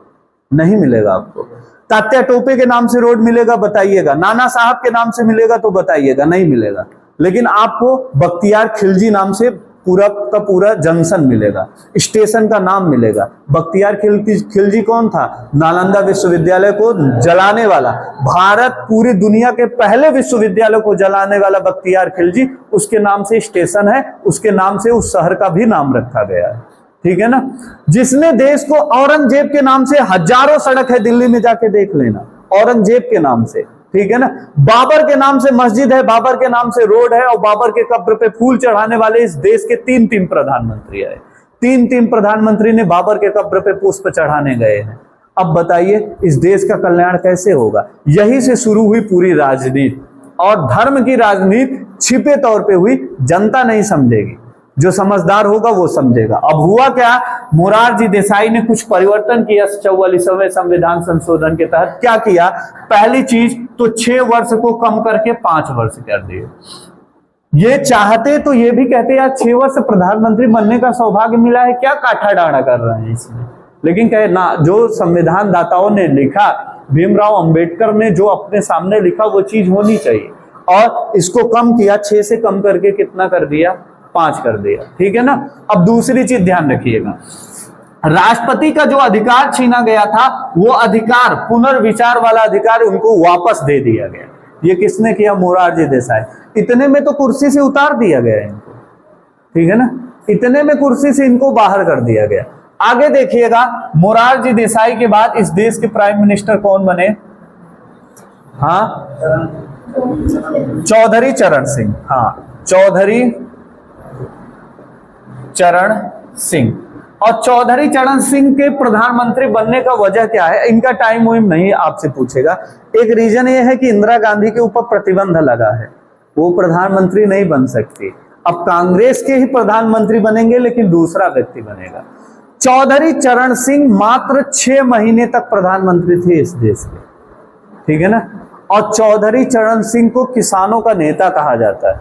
नहीं मिलेगा आपको। तात्या टोपे के नाम से रोड मिलेगा बताइएगा। नाना साहब के नाम से मिलेगा तो बताइएगा। नहीं मिलेगा। लेकिन आपको बख्तियार खिलजी नाम से पूरा का पूरा जंक्शन मिलेगा, स्टेशन का नाम मिलेगा। बख्तियार खिलजी कौन था? नालंदा विश्वविद्यालय को जलाने वाला, भारत पूरी दुनिया के पहले विश्वविद्यालय को जलाने वाला बख्तियार खिलजी, उसके नाम से स्टेशन है, उसके नाम से उस शहर का भी नाम रखा गया है। ठीक है ना, जिसने देश को, औरंगजेब के नाम से हजारों सड़क है, दिल्ली में जाके देख लेना, औरंगजेब के नाम से। ठीक है ना, बाबर के नाम से मस्जिद है, बाबर के नाम से रोड है, और बाबर के कब्र पे फूल चढ़ाने वाले इस देश के 3 प्रधानमंत्री आए। 3 प्रधानमंत्री ने बाबर के कब्र पे पुष्प चढ़ाने गए हैं। अब बताइए इस देश का कल्याण कैसे होगा? यही से शुरू हुई पूरी राजनीति, और धर्म की राजनीति छिपे तौर पे हुई, जनता नहीं समझेगी, जो समझदार होगा वो समझेगा। अब हुआ क्या, मोरारजी देसाई ने कुछ परिवर्तन किया 44वें संविधान संशोधन के तहत। क्या किया? पहली चीज तो 6 वर्ष को कम करके 5 वर्ष कर दिए। ये चाहते तो ये भी कहते यार 6 वर्ष प्रधानमंत्री बनने का सौभाग्य मिला है, क्या काठा डाढ़ा कर रहे हैं इसमें। लेकिन कहे ना, जो संविधान दाताओं ने लिखा, भीमराव अंबेडकर ने जो अपने सामने लिखा वो चीज होनी चाहिए, और इसको कम किया, 6 से कम करके कितना कर दिया? 5 कर दिया। ठीक है ना। अब दूसरी चीज ध्यान रखिएगा, राष्ट्रपति का जो अधिकार छीना गया था, वो अधिकार, पुनर्विचार वाला अधिकार उनको वापस दे दिया गया। ये किसने किया? मोरारजी देसाई। इतने में तो कुर्सी से उतार दिया गया इनको। ठीक है ना, इतने में कुर्सी से इनको बाहर कर दिया गया। आगे देखिएगा, मोरारजी देसाई के बाद इस देश के प्राइम मिनिस्टर कौन बने? हाँ, चौधरी चरण सिंह। हाँ, चौधरी चरण सिंह। और चौधरी चरण सिंह के प्रधानमंत्री बनने का वजह क्या है? इनका टाइम वाइम नहीं आपसे पूछेगा। एक रीजन ये है कि इंदिरा गांधी के ऊपर प्रतिबंध लगा है, वो प्रधानमंत्री नहीं बन सकती। अब कांग्रेस के ही प्रधानमंत्री बनेंगे, लेकिन दूसरा व्यक्ति बनेगा। चौधरी चरण सिंह मात्र 6 महीने तक प्रधानमंत्री थे इस देश के। ठीक है ना, और चौधरी चरण सिंह को किसानों का नेता कहा जाता है।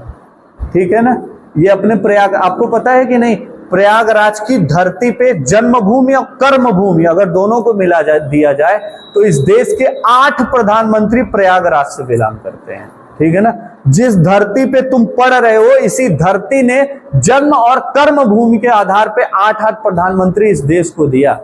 ठीक है ना, ये अपने प्रयाग, आपको पता है कि नहीं, प्रयागराज की धरती पे जन्मभूमि और कर्मभूमि अगर दोनों को दिया जाए तो इस देश के 8 प्रधानमंत्री प्रयागराज से बिलोंग करते हैं। ठीक है ना। जिस धरती पे तुम पढ़ रहे हो, इसी धरती ने जन्म और कर्म भूमि के आधार पे 8 प्रधानमंत्री इस देश को दिया।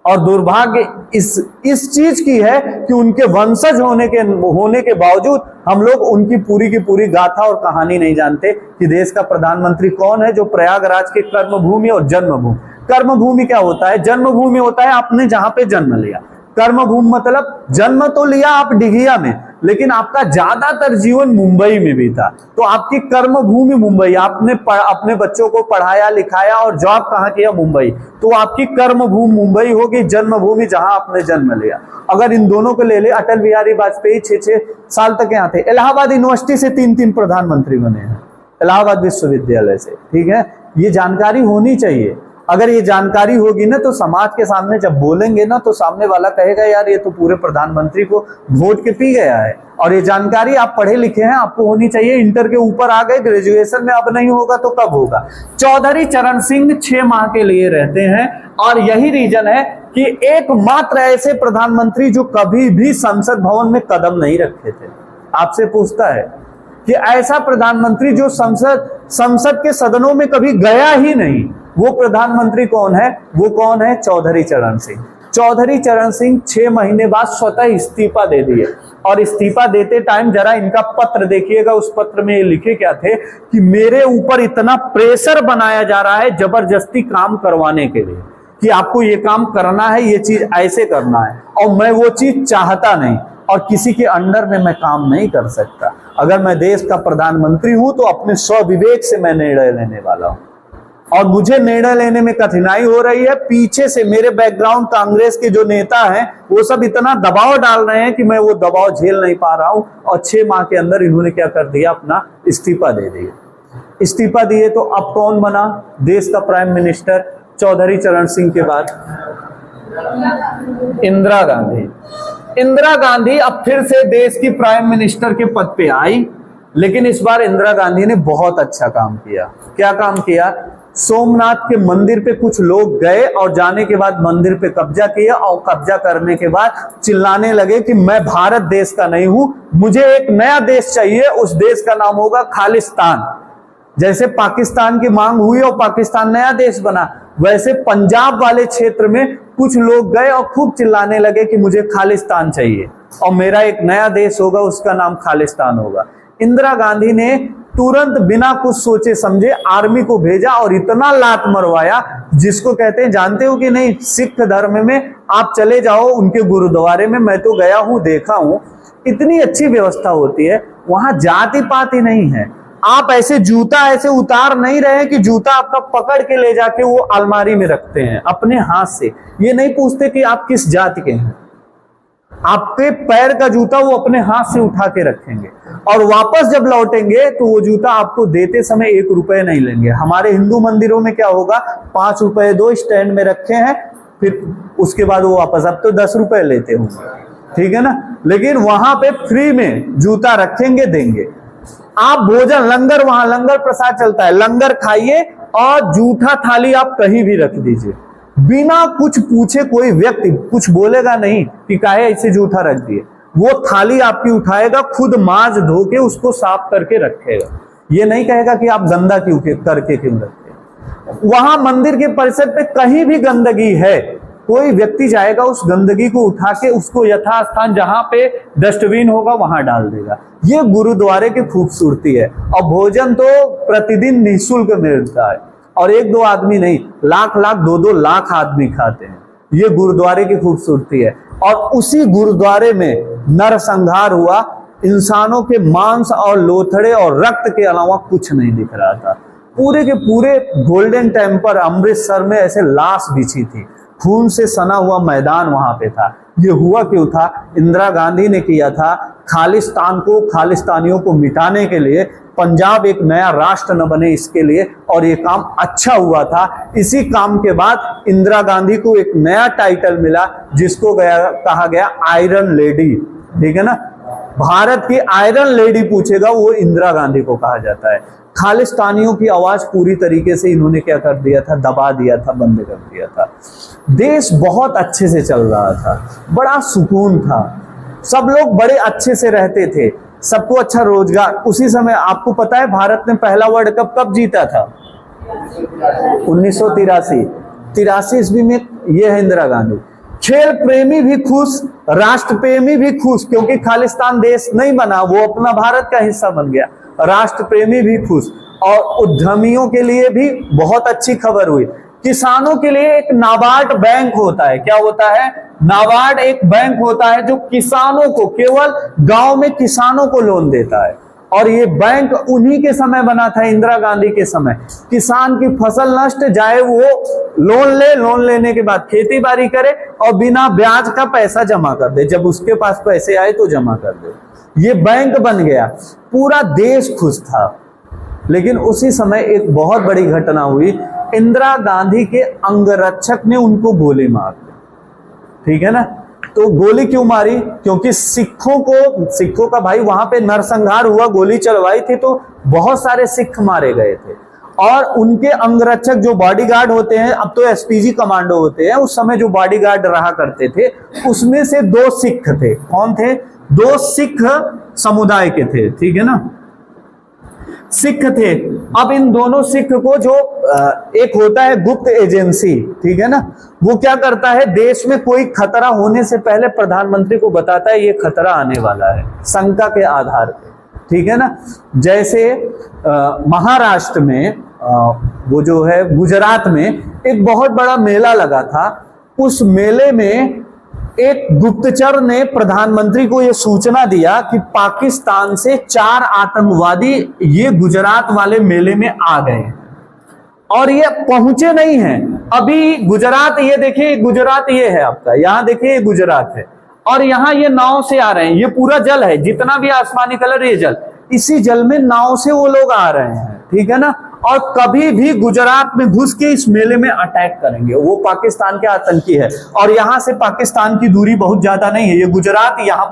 और दुर्भाग्य इस चीज की है कि उनके वंशज होने के बावजूद हम लोग उनकी पूरी की पूरी गाथा और कहानी नहीं जानते कि देश का प्रधानमंत्री कौन है जो प्रयागराज के कर्मभूमि और जन्मभूमि। कर्मभूमि क्या होता है? जन्मभूमि होता है आपने जहां पे जन्म लिया। कर्मभूमि मतलब जन्म तो लिया आप डिघिया में, लेकिन आपका ज्यादातर जीवन मुंबई में भी था, तो आपकी कर्मभूमि मुंबई। आपने अपने बच्चों को पढ़ाया लिखाया और जॉब कहां किया? मुंबई। तो आपकी कर्मभूमि मुंबई होगी, जन्मभूमि जहां आपने जन्म लिया। अगर इन दोनों को ले ले, अटल बिहारी वाजपेयी 6 साल तक यहाँ थे। इलाहाबाद यूनिवर्सिटी से 3 प्रधानमंत्री बने हैं, इलाहाबाद विश्वविद्यालय से। ठीक है, ये जानकारी होनी चाहिए। अगर ये जानकारी होगी ना तो समाज के सामने जब बोलेंगे ना तो सामने वाला कहेगा यार ये तो पूरे प्रधानमंत्री को वोट के पी गया है। और ये जानकारी आप पढ़े लिखे हैं, आपको होनी चाहिए। इंटर के ऊपर आ गए, ग्रेजुएशन में अब नहीं होगा तो कब होगा? चौधरी चरण सिंह 6 माह के लिए रहते हैं और यही रीजन है कि एकमात्र ऐसे प्रधानमंत्री जो कभी भी संसद भवन में कदम नहीं रखे थे। आपसे पूछता है कि ऐसा प्रधानमंत्री जो संसद के सदनों में कभी गया ही नहीं, वो प्रधानमंत्री कौन है? वो कौन है? चौधरी चरण सिंह। चौधरी चरण सिंह 6 महीने बाद स्वतः इस्तीफा दे दिए। और इस्तीफा देते टाइम जरा इनका पत्र देखिएगा, उस पत्र में ये लिखे क्या थे कि मेरे ऊपर इतना प्रेशर बनाया जा रहा है जबरदस्ती काम करवाने के लिए कि आपको ये काम करना है, ये चीज ऐसे करना है, और मैं वो चीज चाहता नहीं और किसी के अंडर में मैं काम नहीं कर सकता। अगर मैं देश का प्रधानमंत्री हूं तो अपने स्वविवेक से मैं निर्णय लेने वाला हूं, और मुझे निर्णय लेने में कठिनाई हो रही है। पीछे से मेरे बैकग्राउंड कांग्रेस के जो नेता हैं वो सब इतना दबाव डाल रहे हैं कि मैं वो दबाव झेल नहीं पा रहा हूं। और 6 माह के अंदर इन्होंने क्या कर दिया? अपना इस्तीफा दे दिया। इस्तीफा दिए तो अब कौन बना देश का प्राइम मिनिस्टर? चौधरी चरण सिंह के बाद इंदिरा गांधी। इंदिरा गांधी अब फिर से देश की प्राइम मिनिस्टर के पद पे आई, लेकिन इस बार इंदिरा गांधी ने बहुत अच्छा काम किया। क्या काम किया? सोमनाथ के मंदिर पे कुछ लोग गए और जाने के बाद मंदिर पे कब्जा किया, और कब्जा करने के बाद चिल्लाने लगे कि मैं भारत देश का नहीं हूं, मुझे एक नया देश चाहिए, उस देश का नाम होगा खालिस्तान। जैसे पाकिस्तान की मांग हुई और पाकिस्तान नया देश बना, वैसे पंजाब वाले क्षेत्र में कुछ लोग गए और खूब चिल्लाने लगे कि मुझे खालिस्तान चाहिए और मेरा एक नया देश होगा, उसका नाम खालिस्तान होगा। इंदिरा गांधी ने तुरंत बिना कुछ सोचे समझे आर्मी को भेजा और इतना लात मरवाया, जिसको कहते हैं, जानते हो कि नहीं, सिख धर्म में आप चले जाओ उनके गुरुद्वारे में, मैं तो गया हूं, देखा हूं, इतनी अच्छी व्यवस्था होती है वहां, जाति पाति नहीं है। आप ऐसे जूता ऐसे उतार नहीं रहे कि जूता आपका पकड़ के ले जाके वो अलमारी में रखते हैं अपने हाथ से। ये नहीं पूछते कि आप किस जाति के हैं, आपके पैर का जूता वो अपने हाथ से उठा के रखेंगे, और वापस जब लौटेंगे तो वो जूता आपको देते समय 1 रुपए नहीं लेंगे। हमारे हिंदू मंदिरों में क्या होगा, 5 रुपए दो, स्टैंड में रखे हैं, फिर उसके बाद वो वापस, अब तो 10 रुपए लेते होंगे, ठीक है ना, लेकिन वहां पे फ्री में जूता रखेंगे, देंगे। आप भोजन, लंगर, वहां लंगर प्रसाद चलता है, लंगर खाइए और जूठा थाली आप कहीं भी रख दीजिए, बिना कुछ पूछे। कोई व्यक्ति कुछ बोलेगा नहीं कि काहे ऐसे जूठा रख दिए, वो थाली आपकी उठाएगा, खुद मांज धो के उसको साफ करके रखेगा। ये नहीं कहेगा कि आप गंदा क्यों करके क्यों रखते। वहां मंदिर के परिसर पे कहीं भी गंदगी है, कोई व्यक्ति जाएगा उस गंदगी को उठा के उसको यथास्थान जहां पे डस्टबिन होगा वहां डाल देगा। ये गुरुद्वारे की खूबसूरती है। और भोजन तो प्रतिदिन निःशुल्क मिलता है, और 1-2 आदमी नहीं, लाख 2-2 लाख आदमी खाते हैं। ये गुरुद्वारे की खूबसूरती है। और उसी गुरुद्वारे में नरसंहार हुआ, इंसानों के मांस और लोथड़े और रक्त के अलावा कुछ नहीं दिख रहा था। पूरे के पूरे गोल्डन टेम्पल अमृतसर में ऐसे लाश बिछी थी, खून से सना हुआ मैदान वहां पे था। ये हुआ क्यों था? इंदिरा गांधी ने किया था। खालिस्तान को, खालिस्तानियों को मिटाने के लिए, पंजाब एक नया राष्ट्र न बने इसके लिए, और ये काम अच्छा हुआ था। इसी काम के बाद इंदिरा गांधी को एक नया टाइटल मिला, जिसको कहा गया आयरन लेडी, ठीक है ना। भारत की आयरन लेडी पूछेगा वो इंदिरा गांधी को कहा जाता है। खालिस्तानियों की आवाज पूरी तरीके से इन्होंने क्या कर दिया था, दबा दिया था, बंद कर दिया था। देश बहुत अच्छे से चल रहा था, बड़ा सुकून था, सब लोग बड़े अच्छे से रहते थे, सबको अच्छा रोजगार। उसी समय आपको पता है भारत ने पहला वर्ल्ड कप कब जीता था? 1983 ईस्वी में। ये है इंदिरा गांधी। खेल प्रेमी भी खुश, राष्ट्र प्रेमी भी खुश, क्योंकि खालिस्तान देश नहीं बना, वो अपना भारत का हिस्सा बन गया। राष्ट्र प्रेमी भी खुश, और उद्यमियों के लिए भी बहुत अच्छी खबर हुई। किसानों के लिए एक नाबार्ड बैंक होता है। क्या होता है? नाबार्ड एक बैंक होता है जो किसानों को, केवल गांव में किसानों को लोन देता है। और ये बैंक उन्हीं के समय बना था, इंदिरा गांधी के समय। किसान की फसल नष्ट जाए, वो लोन ले, लोन लेने के बाद खेती बाड़ी करे और बिना ब्याज का पैसा जमा कर दे, जब उसके पास पैसे आए तो जमा कर दे। ये बैंक बन गया, पूरा देश खुश था। लेकिन उसी समय एक बहुत बड़ी घटना हुई, इंदिरा गांधी के अंगरक्षक ने उनको गोली मार दी। ठीक है ना? तो गोली क्यों मारी? क्योंकि सिखों का भाई वहां पे नरसंहार हुआ, गोली चलवाई थी, तो बहुत सारे सिख मारे गए थे। और उनके अंगरक्षक जो बॉडीगार्ड होते हैं, अब तो एसपीजी कमांडो होते हैं, उस समय जो बॉडीगार्ड रहा करते थे, उसमें से 2 सिख थे। कौन थे? 2 सिख समुदाय के थे। ठीक है ना? सिख थे। अब इन दोनों सिख को जो एक होता है गुप्त एजेंसी, ठीक है ना, वो क्या करता है, देश में कोई खतरा होने से पहले प्रधानमंत्री को बताता है ये खतरा आने वाला है, शंका के आधार पे। ठीक है ना? जैसे महाराष्ट्र में वो जो है गुजरात में एक बहुत बड़ा मेला लगा था। उस मेले में एक गुप्तचर ने प्रधानमंत्री को यह सूचना दिया कि पाकिस्तान से 4 आतंकवादी ये गुजरात वाले मेले में आ गए हैं, और ये पहुंचे नहीं हैं अभी। गुजरात, ये देखिए गुजरात, ये है आपका, यहां देखिए ये गुजरात है, और यहां ये नाव से आ रहे हैं। ये पूरा जल है, जितना भी आसमानी कलर, ये जल, इसी जल में नाव से वो लोग आ रहे हैं। ठीक है ना? और कभी भी गुजरात में घुस के इस मेले में अटैक करेंगे। वो पाकिस्तान के आतंकी है, और यहां से पाकिस्तान की दूरी बहुत ज्यादा नहीं है। ये गुजरात, यहां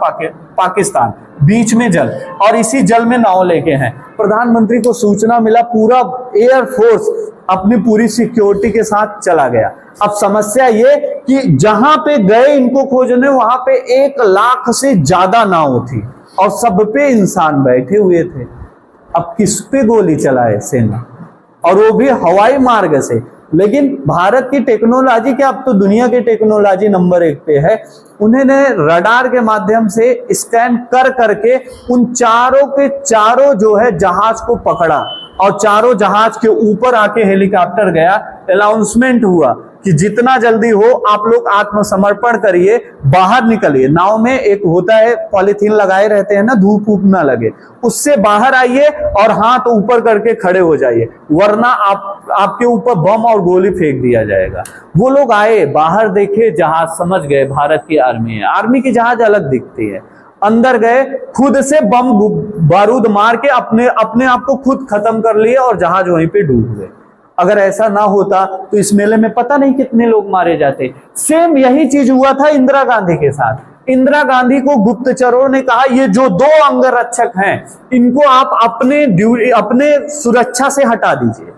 पाकिस्तान, बीच में जल, और इसी जल में नाव लेके हैं। प्रधानमंत्री को सूचना मिला, पूरा एयरफोर्स अपनी पूरी सिक्योरिटी के साथ चला गया। अब समस्या ये कि जहां पे गए इनको खोजने, वहां पे 1 लाख से ज्यादा नाव थी, और सब पे इंसान बैठे हुए थे। अब किस पे गोली चलाए सेना, और वो भी हवाई मार्ग से। लेकिन भारत की टेक्नोलॉजी क्या, अब तो दुनिया की टेक्नोलॉजी नंबर 1 पे है। उन्होंने रडार के माध्यम से स्कैन कर करके उन चारों के चारों जो है जहाज को पकड़ा, और चारों जहाज के ऊपर आके हेलीकॉप्टर गया। अनाउंसमेंट हुआ कि जितना जल्दी हो आप लोग आत्मसमर्पण करिए, बाहर निकलिए। नाव में एक होता है, पॉलीथीन लगाए रहते हैं ना, धूप ऊप ना लगे, उससे बाहर आइए और हाथ ऊपर करके खड़े हो जाइए, वरना आपके ऊपर बम और गोली फेंक दिया जाएगा। वो लोग आए, बाहर देखे जहाज, समझ गए भारत की आर्मी है। आर्मी की जहाज अलग दिखती है। अंदर गए, खुद से बम बारूद मार के अपने आप को खुद खत्म कर लिए, और जहाज वहीं पे डूब गए। अगर ऐसा ना होता तो इस मेले में पता नहीं कितने लोग मारे जाते। सेम यही चीज हुआ था इंदिरा गांधी के साथ। इंदिरा गांधी को गुप्तचरों ने कहा ये जो 2 अंगरक्षक हैं, इनको आप अपने सुरक्षा से हटा दीजिए,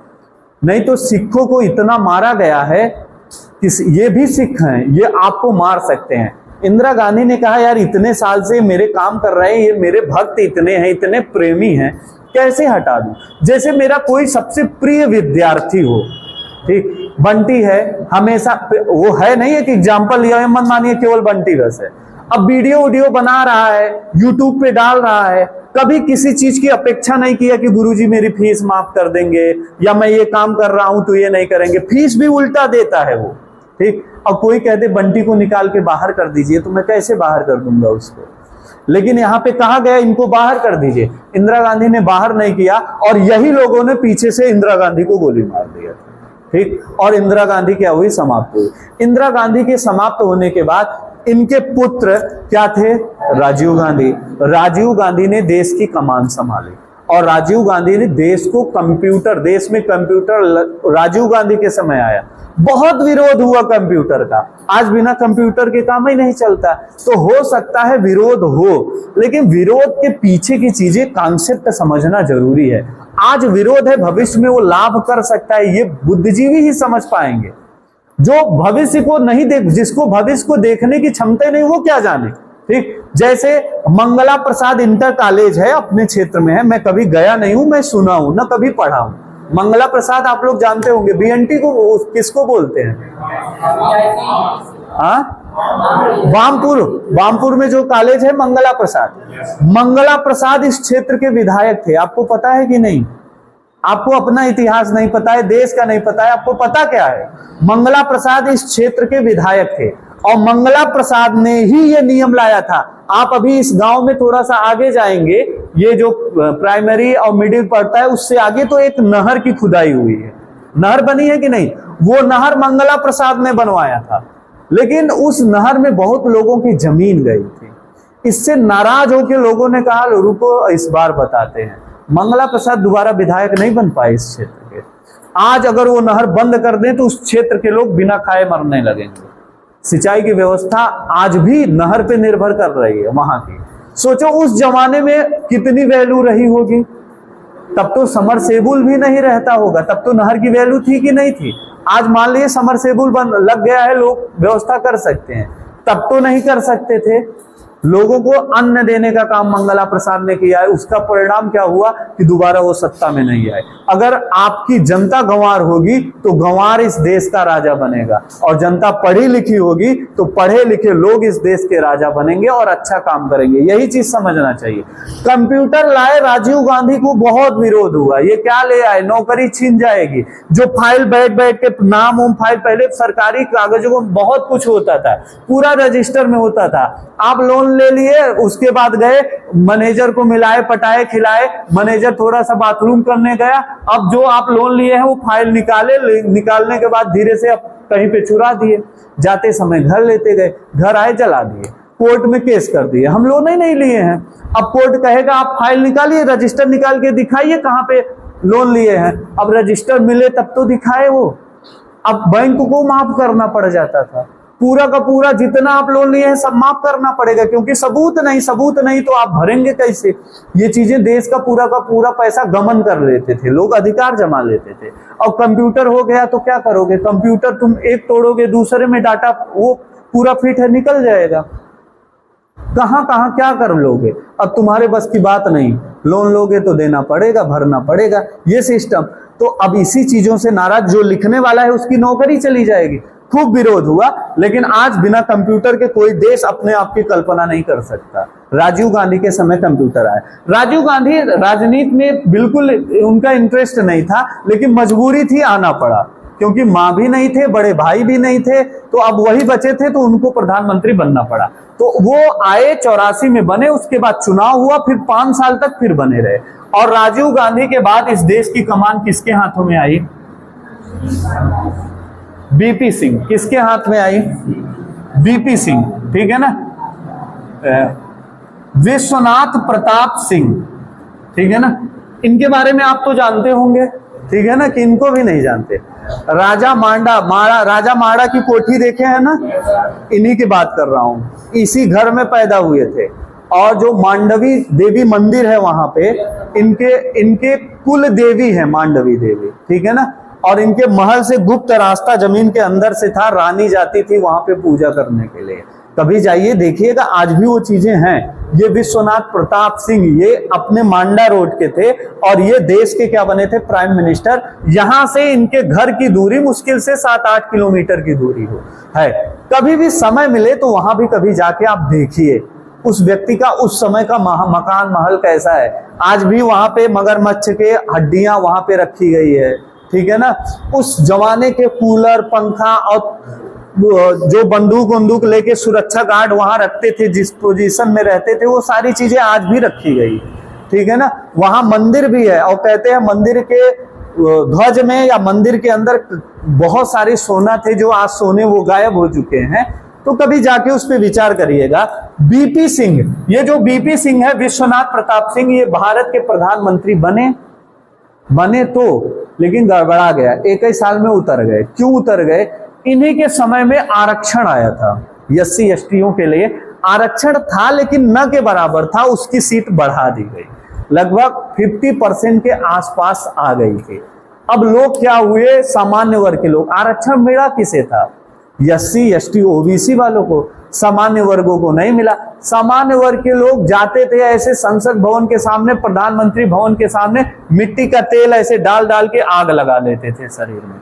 नहीं तो सिखों को इतना मारा गया है कि ये भी सिख हैं, ये आपको मार सकते हैं। इंदिरा गांधी ने कहा यार इतने साल से मेरे काम कर रहे हैं, ये मेरे भक्त इतने हैं, इतने प्रेमी हैं, कैसे हटा दूं? जैसे मेरा कोई सबसे प्रिय विद्यार्थी हो, ठीक, बंटी है, हमेशा वो है नहीं, एक एग्जाम्पल लिया, मत मानिए केवल बंटी बस है। अब वीडियो बना रहा है, यूट्यूब पे डाल रहा है, कभी किसी चीज की अपेक्षा नहीं किया कि गुरुजी मेरी फीस माफ कर देंगे, या मैं ये काम कर रहा हूं तो ये नहीं करेंगे। फीस भी उल्टा देता है वो, ठीक। और कोई कहते बंटी को निकाल के बाहर कर दीजिए, तो मैं कैसे बाहर कर दूंगा उसको? लेकिन यहाँ पे कहा गया इनको बाहर कर दीजिए। इंदिरा गांधी ने बाहर नहीं किया, और यही लोगों ने पीछे से इंदिरा गांधी को गोली मार दिया, ठीक। और इंदिरा गांधी क्या हुई? समाप्त हुई। इंदिरा गांधी के समाप्त होने के बाद इनके पुत्र क्या थे? राजीव गांधी। राजीव गांधी ने देश की कमान संभाली, और राजीव गांधी ने देश को कंप्यूटर, देश में कंप्यूटर राजीव गांधी के समय आया। बहुत विरोध हुआ कंप्यूटर का, आज बिना कंप्यूटर के काम ही नहीं चलता। तो हो सकता है विरोध हो, लेकिन विरोध के पीछे की चीजें, कॉन्सेप्ट समझना जरूरी है। आज विरोध है, भविष्य में वो लाभ कर सकता है, ये बुद्धिजीवी ही समझ पाएंगे। जो भविष्य को नहीं देख, जिसको भविष्य को देखने की क्षमता नहीं, वो क्या जाने। ठीक, जैसे मंगला प्रसाद इंटर कॉलेज है, अपने क्षेत्र में है, मैं कभी गया नहीं हूं, मैं सुना हूं, ना कभी पढ़ा हूं। मंगला प्रसाद आप लोग जानते होंगे, बीएनटी को किसको बोलते हैं? वामपुर में जो कॉलेज है मंगला प्रसाद, मंगला प्रसाद इस क्षेत्र के विधायक थे। आपको पता है कि नहीं? आपको अपना इतिहास नहीं पता है, देश का नहीं पता है, आपको पता क्या है? मंगला प्रसाद इस क्षेत्र के विधायक थे और मंगला प्रसाद ने ही ये नियम लाया था। आप अभी इस गांव में थोड़ा सा आगे जाएंगे, ये जो प्राइमरी और मिडिल पड़ता है, उससे आगे तो एक नहर की खुदाई हुई है, नहर बनी है कि नहीं? वो नहर मंगला प्रसाद ने बनवाया था, लेकिन उस नहर में बहुत लोगों की जमीन गई थी। इससे नाराज होकर लोगों ने कहा रुको इस बार बताते हैं। मंगला प्रसाद दोबारा विधायक नहीं बन पाए इस क्षेत्र के। आज अगर वो नहर बंद कर दें तो उस क्षेत्र के लोग बिना खाए मरने लगेंगे। सिंचाई की व्यवस्था आज भी नहर पे निर्भर कर रही है वहां की। सोचो उस जमाने में कितनी वैल्यू रही होगी। तब तो समरसेबुल भी नहीं रहता होगा, तब तो नहर की वैल्यू थी कि नहीं थी? आज मान लीजिए समरसेबुल लग गया है, लोग व्यवस्था कर सकते हैं, तब तो नहीं कर सकते थे। लोगों को अन्न देने का काम मंगला प्रसाद ने किया है। उसका परिणाम क्या हुआ कि दोबारा वो सत्ता में नहीं आए। अगर आपकी जनता गंवार होगी तो गंवार इस देश का राजा बनेगा, और जनता पढ़ी लिखी होगी तो पढ़े लिखे लोग इस देश के राजा बनेंगे और अच्छा काम करेंगे। यही चीज समझना चाहिए। कंप्यूटर लाए, राजीव गांधी को बहुत विरोध हुआ, ये क्या ले आए, नौकरी छीन जाएगी। जो फाइल बैठ बैठ के नाम उम फाइल, पहले सरकारी कागजों में बहुत कुछ होता था, पूरा रजिस्टर में होता था। आप लोन ले लिए, उसके बाद गए मैनेजर को मिलाए पटाए खिलाए, मैनेजर थोड़ा सा बाथरूम करने गया, अब जो आप लोन लिए हैं वो फाइल निकालने के बाद धीरे से कहीं पे चुरा दिए, जाते समय घर लेते गए, घर आए जला दिए, कोर्ट में केस कर दिए, हम लोन ही नहीं लिए हैं। अब कोर्ट कहेगा आप फाइल निकालिए, रजिस्टर निकाल के दिखाइए कहां पे लोन लिए हैं। अब रजिस्टर मिले तब तो दिखाए वो। अब बैंक को माफ करना पड़ जाता था, पूरा का पूरा जितना आप लोन लिए हैं सब माफ करना पड़ेगा, क्योंकि सबूत नहीं तो आप भरेंगे कैसे। ये चीजें देश का पूरा पैसा गमन कर लेते थे लोग, अधिकार जमा लेते थे। और कंप्यूटर हो गया तो क्या करोगे? कंप्यूटर तुम एक तोड़ोगे, दूसरे में डाटा वो पूरा फिट है, निकल जाएगा। कहां कहां क्या कर लोगे? अब तुम्हारे बस की बात नहीं, लोन लोगे तो देना पड़ेगा, भरना पड़ेगा, ये सिस्टम। तो अब इसी चीजों से नाराज जो लिखने वाला है उसकी नौकरी चली जाएगी। खूब विरोध हुआ, लेकिन आज बिना कंप्यूटर के कोई देश अपने आप की कल्पना नहीं कर सकता। राजीव गांधी के समय कंप्यूटर आया। राजीव गांधी राजनीति में बिल्कुल उनका इंटरेस्ट नहीं था, लेकिन मजबूरी थी, आना पड़ा, क्योंकि माँ भी नहीं थे, बड़े भाई भी नहीं थे, तो अब वही बचे थे, तो उनको प्रधानमंत्री बनना पड़ा। तो वो आए, 84 में बने, उसके बाद चुनाव हुआ, फिर 5 साल तक फिर बने रहे। और राजीव गांधी के बाद इस देश की कमान किसके हाथों में आई? बीपी सिंह। किसके हाथ में आई? बीपी सिंह, ठीक है ना। विश्वनाथ प्रताप सिंह, ठीक है ना। इनके बारे में आप तो जानते होंगे, ठीक है ना, कि इनको भी नहीं जानते। राजा माड़ा की कोठी देखे हैं ना, इन्हीं की बात कर रहा हूं। इसी घर में पैदा हुए थे। और जो मांडवी देवी मंदिर है वहां पे, इनके कुल देवी है मांडवी देवी, ठीक है ना। और इनके महल से गुप्त रास्ता जमीन के अंदर से था, रानी जाती थी वहां पे पूजा करने के लिए। कभी जाइए देखिएगा, आज भी वो चीजें हैं। ये विश्वनाथ प्रताप सिंह, ये अपने मांडा रोड के थे और ये देश के क्या बने थे? Prime minister. यहां से इनके घर की दूरी मुश्किल से 7-8 किलोमीटर की दूरी है। कभी भी समय मिले तो वहां भी कभी जाके आप देखिए उस व्यक्ति का उस समय का मकान महल कैसा है। आज भी वहां पे मगरमच्छ के हड्डियां वहां पे रखी गई है, ठीक है ना। उस जमाने के कूलर, पंखा और जो बंदूक लेके सुरक्षा गार्ड वहां रखते थे, जिस पोजीशन में रहते थे, वो सारी चीजें आज भी रखी गई, ठीक है ना। वहां मंदिर भी है और कहते हैं मंदिर के ध्वज में या मंदिर के अंदर बहुत सारे सोना थे, जो आज सोने वो गायब हो चुके हैं। तो कभी जाके उस पर विचार करिएगा। बीपी सिंह, ये जो बीपी सिंह है, विश्वनाथ प्रताप सिंह, ये भारत के प्रधानमंत्री बने बने तो, लेकिन गड़बड़ा गया, एक ही साल में उतर गए। क्यों उतर गए? इन्हीं के समय में आरक्षण आया था, एससी एसटीओं के लिए आरक्षण था, लेकिन न के बराबर था, उसकी सीट बढ़ा दी गई, लगभग 50% के आसपास आ गई थी। अब लोग क्या हुए, सामान्य वर्ग के लोग, आरक्षण मिला किसे था? एससी एसटी ओबीसी वालों को, सामान्य वर्गों को नहीं मिला। सामान्य वर्ग के लोग जाते थे ऐसे संसद भवन के सामने, प्रधानमंत्री भवन के सामने, मिट्टी का तेल ऐसे डाल डाल के आग लगा लेते थे शरीर में।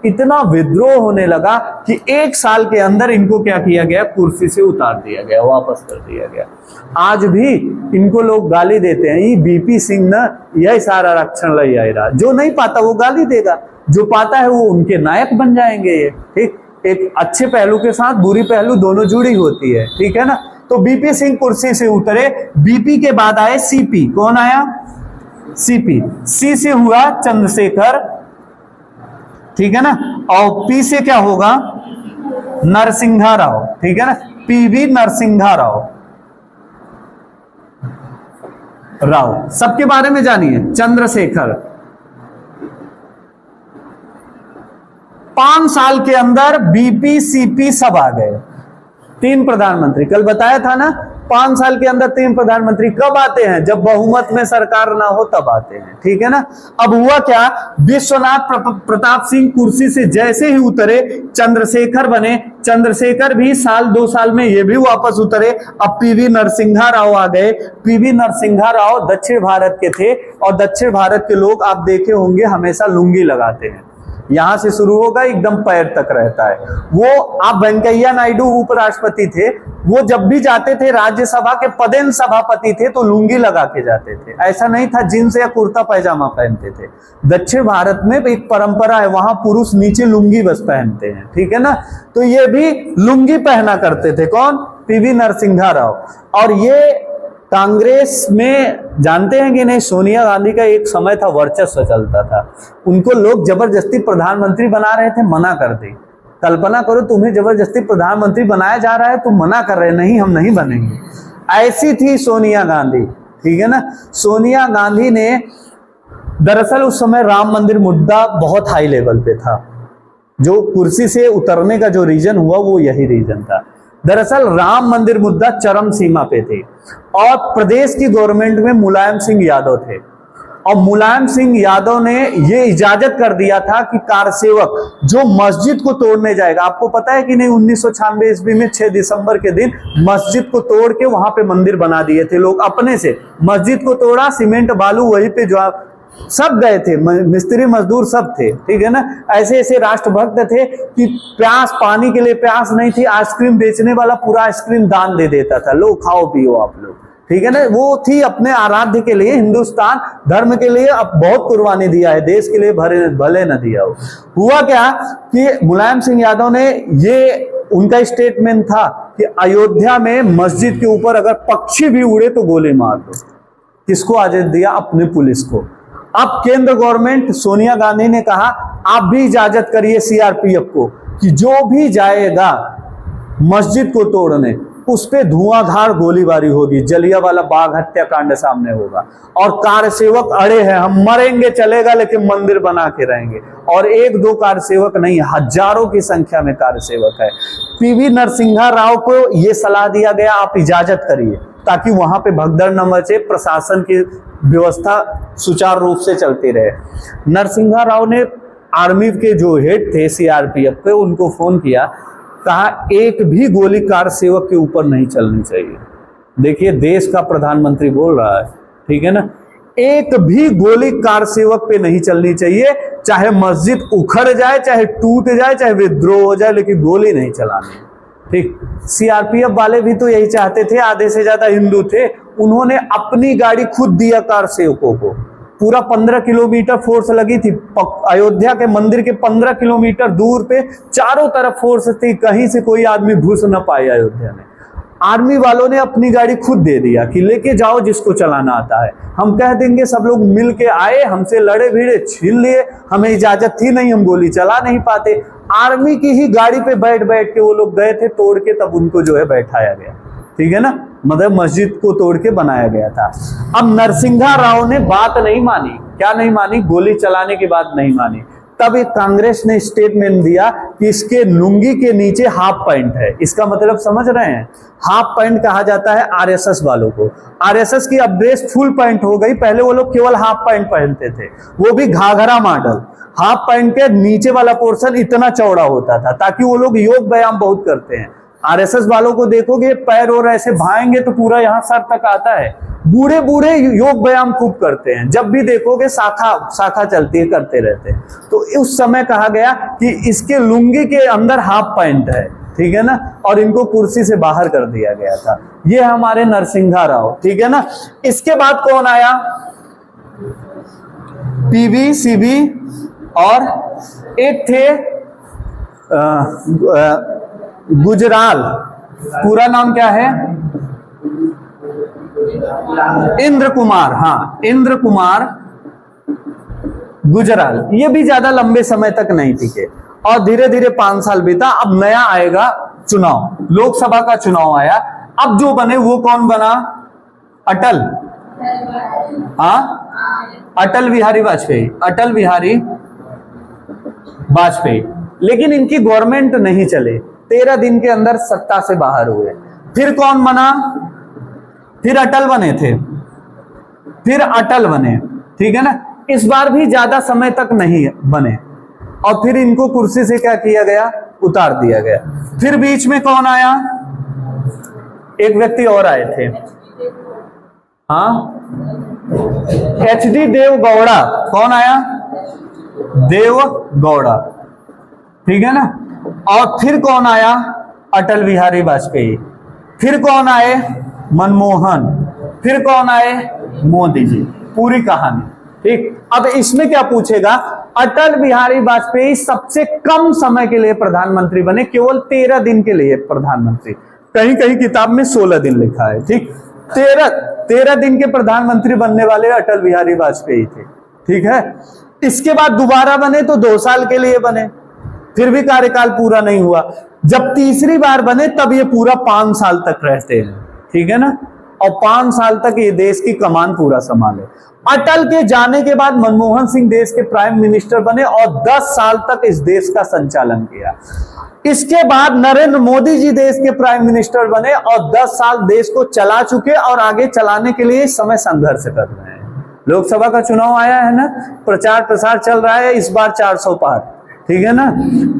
इतना विद्रोह होने लगा कि एक साल के अंदर इनको क्या किया गया, कुर्सी से उतार दिया गया, वापस कर दिया गया। आज भी इनको लोग गाली देते हैं, ये बीपी सिंह ना यही सारा आरक्षण ले आई रहा, जो नहीं पाता वो गाली देगा, जो पाता है वो उनके नायक बन जाएंगे। ये ठीक, एक अच्छे पहलू के साथ बुरी पहलू दोनों जुड़ी होती है, ठीक है ना। तो बीपी सिंह कुर्सी से उतरे, बीपी के बाद आए सीपी। कौन आया? सीपी। सी से हुआ चंद्रशेखर, ठीक है ना, और पी से क्या होगा? नरसिंहा राव, ठीक है ना, पीवी नरसिंहा राव। सबके बारे में जानिए। चंद्रशेखर 5 साल के अंदर बीपी सीपी सब आ गए, 3 प्रधानमंत्री। कल बताया था ना, 5 साल के अंदर 3 प्रधानमंत्री। कब आते हैं? जब बहुमत में सरकार ना हो तब आते हैं, ठीक है ना। अब हुआ क्या, विश्वनाथ प्रताप सिंह कुर्सी से जैसे ही उतरे, चंद्रशेखर बने। चंद्रशेखर भी साल 2 साल में ये भी वापस उतरे। अब पीवी नरसिंहा राव आ गए। पीवी नरसिंहा राव दक्षिण भारत के थे, और दक्षिण भारत के लोग आप देखे होंगे हमेशा लुंगी लगाते हैं, यहां से शुरू होगा एकदम पैर तक रहता है। वो आप वेंकैया नायडू उपराष्ट्रपति थे, वो जब भी जाते थे, राज्यसभा के पदेन सभापति थे, तो लुंगी लगा के जाते थे। ऐसा नहीं था जींस या कुर्ता पैजामा पहनते थे। दक्षिण भारत में एक परंपरा है, वहां पुरुष नीचे लुंगी बस पहनते हैं, ठीक है ना। तो ये भी लुंगी पहना करते थे। कौन? पीवी नरसिंहा राव। और ये कांग्रेस में जानते हैं कि नहीं, सोनिया गांधी का एक समय था वर्चस्व चलता था, उनको लोग जबरदस्ती प्रधानमंत्री बना रहे थे, मना कर दी। कल्पना करो, तुम्हें जबरदस्ती प्रधानमंत्री बनाया जा रहा है, तुम मना कर रहे, नहीं हम नहीं बनेंगे। ऐसी थी सोनिया गांधी, ठीक है ना। सोनिया गांधी ने दरअसल उस समय राम मंदिर मुद्दा बहुत हाई लेवल पे था, जो कुर्सी से उतरने का जो रीजन हुआ वो यही रीजन था। दरअसल राम मंदिर मुद्दा चरम सीमा पे थे, और प्रदेश की गवर्नमेंट में मुलायम सिंह यादव थे, और मुलायम सिंह यादव ने ये इजाजत कर दिया था कि कारसेवक जो मस्जिद को तोड़ने जाएगा, आपको पता है कि नहीं, 1996 ईस्वी में 6 दिसंबर के दिन मस्जिद को तोड़ के वहां पे मंदिर बना दिए थे लोग अपने से। मस्जिद को तोड़ा, सीमेंट बालू वहीं पे जो सब गए थे, मिस्त्री मजदूर सब थे, ठीक है ना। ऐसे ऐसे राष्ट्रभक्त थे कि प्यास, पानी के लिए प्यास नहीं थी, आइसक्रीम बेचने वाला पूरा आइसक्रीम दान दे देता था, लो खाओ पियो आप लोग, ठीक है ना। वो थी अपने आराध्य के लिए, हिंदुस्तान धर्म के लिए अब बहुत कुर्बानी दिया है, देश के लिए भले न दिया हो। हुआ क्या कि मुलायम सिंह यादव ने, ये उनका स्टेटमेंट था कि अयोध्या में मस्जिद के ऊपर अगर पक्षी भी उड़े तो गोली मार दो। किसको आदेश दिया? अपने पुलिस को। अब केंद्र गवर्नमेंट, सोनिया गांधी ने कहा आप भी इजाजत करिए सीआरपीएफ को कि जो भी जाएगा मस्जिद को तोड़ने, उस पे धुआंधार गोलीबारी होगी, जलियांवाला बाग हत्याकांड सामने होगा। और कारसेवक अड़े हैं, हम मरेंगे चलेगा लेकिन मंदिर बना के रहेंगे। और 1-2 कारसेवक नहीं, हजारों की संख्या में कारसेवक है। पीवी नरसिंहा राव को यह सलाह दिया गया आप इजाजत करिए, ताकि वहां पे भगदड़ न मचे, प्रशासन की व्यवस्था सुचारू रूप से चलती रहे। नरसिंहा राव ने आर्मी के जो हेड थे सीआरपीएफ के, उनको फोन किया, कहा एक भी गोली कार सेवक के ऊपर नहीं चलनी चाहिए। देखिए देश का प्रधानमंत्री बोल रहा है, ठीक है ना, एक भी गोली कार सेवक पे नहीं चलनी चाहिए, चाहे मस्जिद उखड़ जाए, चाहे टूट जाए, चाहे विद्रोह हो जाए, लेकिन गोली नहीं चलानी। ठीक, सीआरपीएफ वाले भी तो यही चाहते थे, आधे से ज्यादा हिंदू थे। उन्होंने अपनी गाड़ी खुद दिया कार सेवकों को, पूरा 15 किलोमीटर फोर्स लगी थी, अयोध्या के मंदिर के 15 किलोमीटर दूर पे चारों तरफ फोर्स थी, कहीं से कोई आदमी घुस न पाए अयोध्या में। आर्मी वालों ने अपनी गाड़ी खुद दे दिया कि लेके जाओ जिसको चलाना आता है, हम कह देंगे। सब लोग मिल के आए, हमसे लड़े भिड़े, छीन लिए, हमें इजाजत थी नहीं, हम गोली चला नहीं पाते। आर्मी की ही गाड़ी पे बैठ बैठ के वो लोग गए थे तोड़ के, तब उनको जो है बैठाया गया, ठीक है ना, मतलब मस्जिद को तोड़ के बनाया गया था। अब नरसिंहा राव ने बात नहीं मानी, क्या नहीं मानी? गोली चलाने की बात नहीं मानी। तब एक कांग्रेस ने स्टेटमेंट दिया कि इसके लुंगी के नीचे हाफ पैंट है। इसका मतलब समझ रहे हैं? हाफ पैंट कहा जाता है आरएसएस वालों को। आरएसएस की अब ड्रेस फुल पैंट हो गई, पहले वो लोग केवल हाफ पैंट पहनते थे, वो भी घाघरा मॉडल। हाफ पैंट के नीचे वाला पोर्शन इतना चौड़ा होता था ताकि वो लोग योग व्यायाम बहुत करते हैं। आरएसएस वालों को देखोगे पैर और ऐसे भाएंगे तो पूरा यहाँ सर तक आता है। बूढ़े बूढ़े योग व्यायाम खूब करते हैं, जब भी देखोगे शाखा शाखा चलती है, करते रहते हैं। तो उस समय कहा गया कि इसके लुंगी के अंदर हाफ पैंट है, ठीक है ना, और इनको कुर्सी से बाहर कर दिया गया था। ये हमारे नरसिंहा राव, ठीक है ना। इसके बाद कौन आया? पीवी सीबी, और एक थे गुजराल, पूरा नाम क्या है? इंद्र कुमार। हाँ, इंद्र कुमार गुजराल। ये भी ज्यादा लंबे समय तक नहीं टिके और धीरे धीरे 5 साल बीता। अब नया आएगा चुनाव, लोकसभा का चुनाव आया। अब जो बने वो कौन बना? अटल। हाँ, अटल बिहारी वाजपेयी। अटल बिहारी वाजपेयी। लेकिन इनकी गवर्नमेंट नहीं चले, 13 दिन के अंदर सत्ता से बाहर हुए। फिर कौन बना? फिर अटल बने थे, फिर अटल बने, ठीक है ना। इस बार भी ज्यादा समय तक नहीं बने और फिर इनको कुर्सी से क्या किया गया? उतार दिया गया। फिर बीच में कौन आया? एक व्यक्ति और आए थे, हाँ, एचडी देवगौड़ा। कौन आया? देवगौड़ा, ठीक है ना। और फिर कौन आया? अटल बिहारी वाजपेयी। फिर कौन आए? मनमोहन। फिर कौन आए? मोदी जी। पूरी कहानी, ठीक। अब इसमें क्या पूछेगा? अटल बिहारी वाजपेयी सबसे कम समय के लिए प्रधानमंत्री बने, केवल 13 दिन के लिए प्रधानमंत्री। कहीं कहीं किताब में 16 दिन लिखा है, ठीक। 13 दिन के प्रधानमंत्री बनने वाले अटल बिहारी वाजपेयी थे, ठीक है। इसके बाद दोबारा बने तो 2 साल के लिए बने, फिर भी कार्यकाल पूरा नहीं हुआ। जब तीसरी बार बने तब ये पूरा 5 साल तक रहते हैं, ठीक है ना। और 5 साल तक ये देश की कमान पूरा संभाले। अटल के जाने के बाद मनमोहन सिंह देश के प्राइम मिनिस्टर बने और 10 साल तक इस देश का संचालन किया। इसके बाद नरेंद्र मोदी जी देश के प्राइम मिनिस्टर बने और 10 साल देश को चला चुके और आगे चलाने के लिए इस समय संघर्ष कर रहे हैं। लोकसभा का चुनाव आया है ना, प्रचार प्रसार चल रहा है, इस बार 400 पार, ठीक है ना।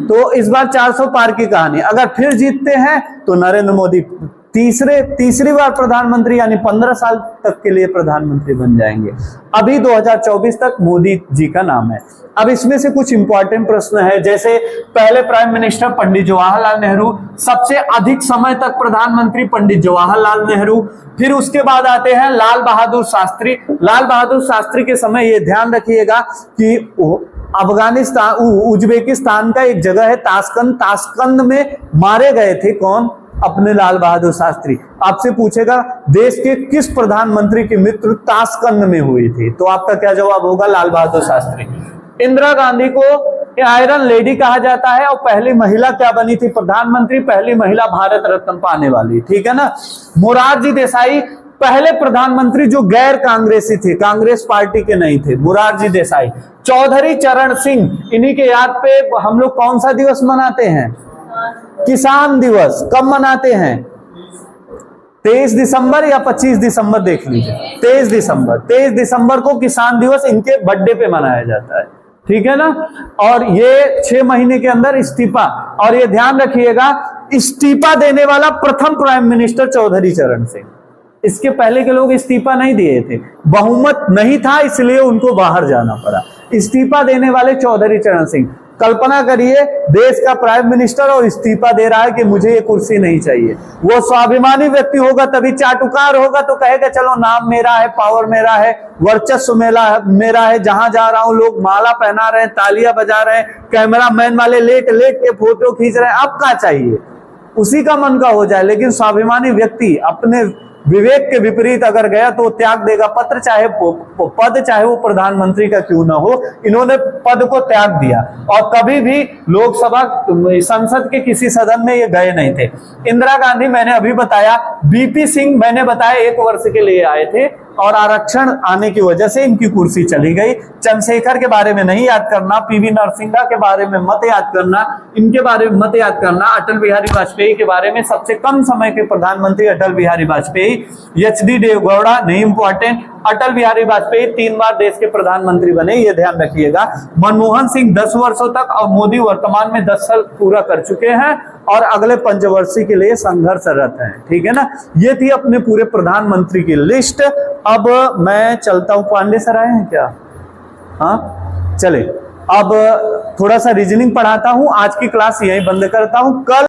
तो इस बार 400 पार की कहानी। अगर फिर जीतते हैं तो नरेंद्र मोदी तीसरी बार प्रधानमंत्री यानी 15 साल तक के लिए प्रधानमंत्री बन जाएंगे। अभी 2024 तक मोदी जी का नाम है। अब इसमें से कुछ इंपॉर्टेंट प्रश्न है, जैसे पहले प्राइम मिनिस्टर पंडित जवाहरलाल नेहरू, सबसे अधिक समय तक प्रधानमंत्री पंडित जवाहरलाल नेहरू। फिर उसके बाद आते हैं लाल बहादुर शास्त्री। लाल बहादुर शास्त्री के समय ये ध्यान रखिएगा कि अफगानिस्तान, उज्बेकिस्तान का एक जगह है ताशकंद, ताशकंद में मारे गए थे कौन? अपने लाल बहादुर शास्त्री। आपसे पूछेगा देश के किस प्रधानमंत्री की मृत्यु ताशकंद में हुई थी, तो आपका क्या जवाब होगा? लाल बहादुर शास्त्री। इंदिरा गांधी को आयरन लेडी कहा जाता है और पहली महिला क्या बनी थी प्रधानमंत्री? पहली महिला भारत रत्न पाने वाली, ठीक है ना। मोरारजी देसाई पहले प्रधानमंत्री जो गैर कांग्रेसी थे, कांग्रेस पार्टी के नहीं थे, मोरारजी देसाई। चौधरी चरण सिंह, इन्हीं के याद पे हम लोग कौन सा दिवस मनाते हैं? किसान दिवस। कब मनाते हैं? 23 दिसंबर या 25 दिसंबर, देख लीजिए। 23 दिसंबर। 23 दिसंबर को किसान दिवस इनके बर्थडे पे मनाया जाता है, ठीक है ना। और ये 6 महीने के अंदर इस्तीफा, और ये ध्यान रखिएगा इस्तीफा देने वाला प्रथम प्राइम मिनिस्टर चौधरी चरण सिंह। इसके पहले के लोग इस्तीफा नहीं दिए थे, बहुमत नहीं था इसलिए उनको बाहर जाना पड़ा। इस्तीफा देने वाले चौधरी चरण सिंह। कल्पना करिए देश का प्राइम मिनिस्टर और इस्तीफा दे रहा है कि मुझे ये कुर्सी नहीं चाहिए। वो स्वाभिमानी व्यक्ति होगा तभी, चाटुकार होगा तो कहेगा चलो नाम मेरा है, पावर मेरा है, वर्चस्व मेरा है, जहां जा रहा हूं लोग माला पहना रहे हैं, तालियां बजा रहे हैं, कैमरा मैन वाले लेट लेट के फोटो खींच रहे हैं, अब क्या चाहिए? उसी का मन का हो जाए। लेकिन स्वाभिमानी व्यक्ति अपने विवेक के विपरीत अगर गया तो त्याग देगा पत्र, चाहे पद चाहे वो प्रधानमंत्री का क्यों ना हो। इन्होंने पद को त्याग दिया और कभी भी लोकसभा संसद के किसी सदन में ये गए नहीं थे। इंदिरा गांधी मैंने अभी बताया, बीपी सिंह मैंने बताया 1 वर्ष के लिए आए थे, और आरक्षण आने की वजह से इनकी कुर्सी चली गई। चंद्रशेखर के बारे में नहीं याद करना, पीवी नरसिम्हा के बारे में मत याद करना, इनके बारे में मत याद करना। अटल बिहारी वाजपेयी के बारे में, सबसे कम समय के प्रधानमंत्री अटल बिहारी वाजपेयी। एच.डी. देवगौड़ा नहीं इंपॉर्टेंट। अटल बिहारी वाजपेयी 3 बार देश के प्रधानमंत्री बने, ये ध्यान रखिएगा। मनमोहन सिंह 10 वर्षों तक और मोदी वर्तमान में 10 साल पूरा कर चुके हैं और अगले पंचवर्षीय के लिए संघर्षरत हैं। ठीक है ना, ये थी अपने पूरे प्रधानमंत्री की लिस्ट। अब मैं चलता हूं, पांडे सर आए हैं क्या? हाँ चले, अब थोड़ा सा रीजनिंग पढ़ाता हूं। आज की क्लास यहीं बंद करता हूं। कल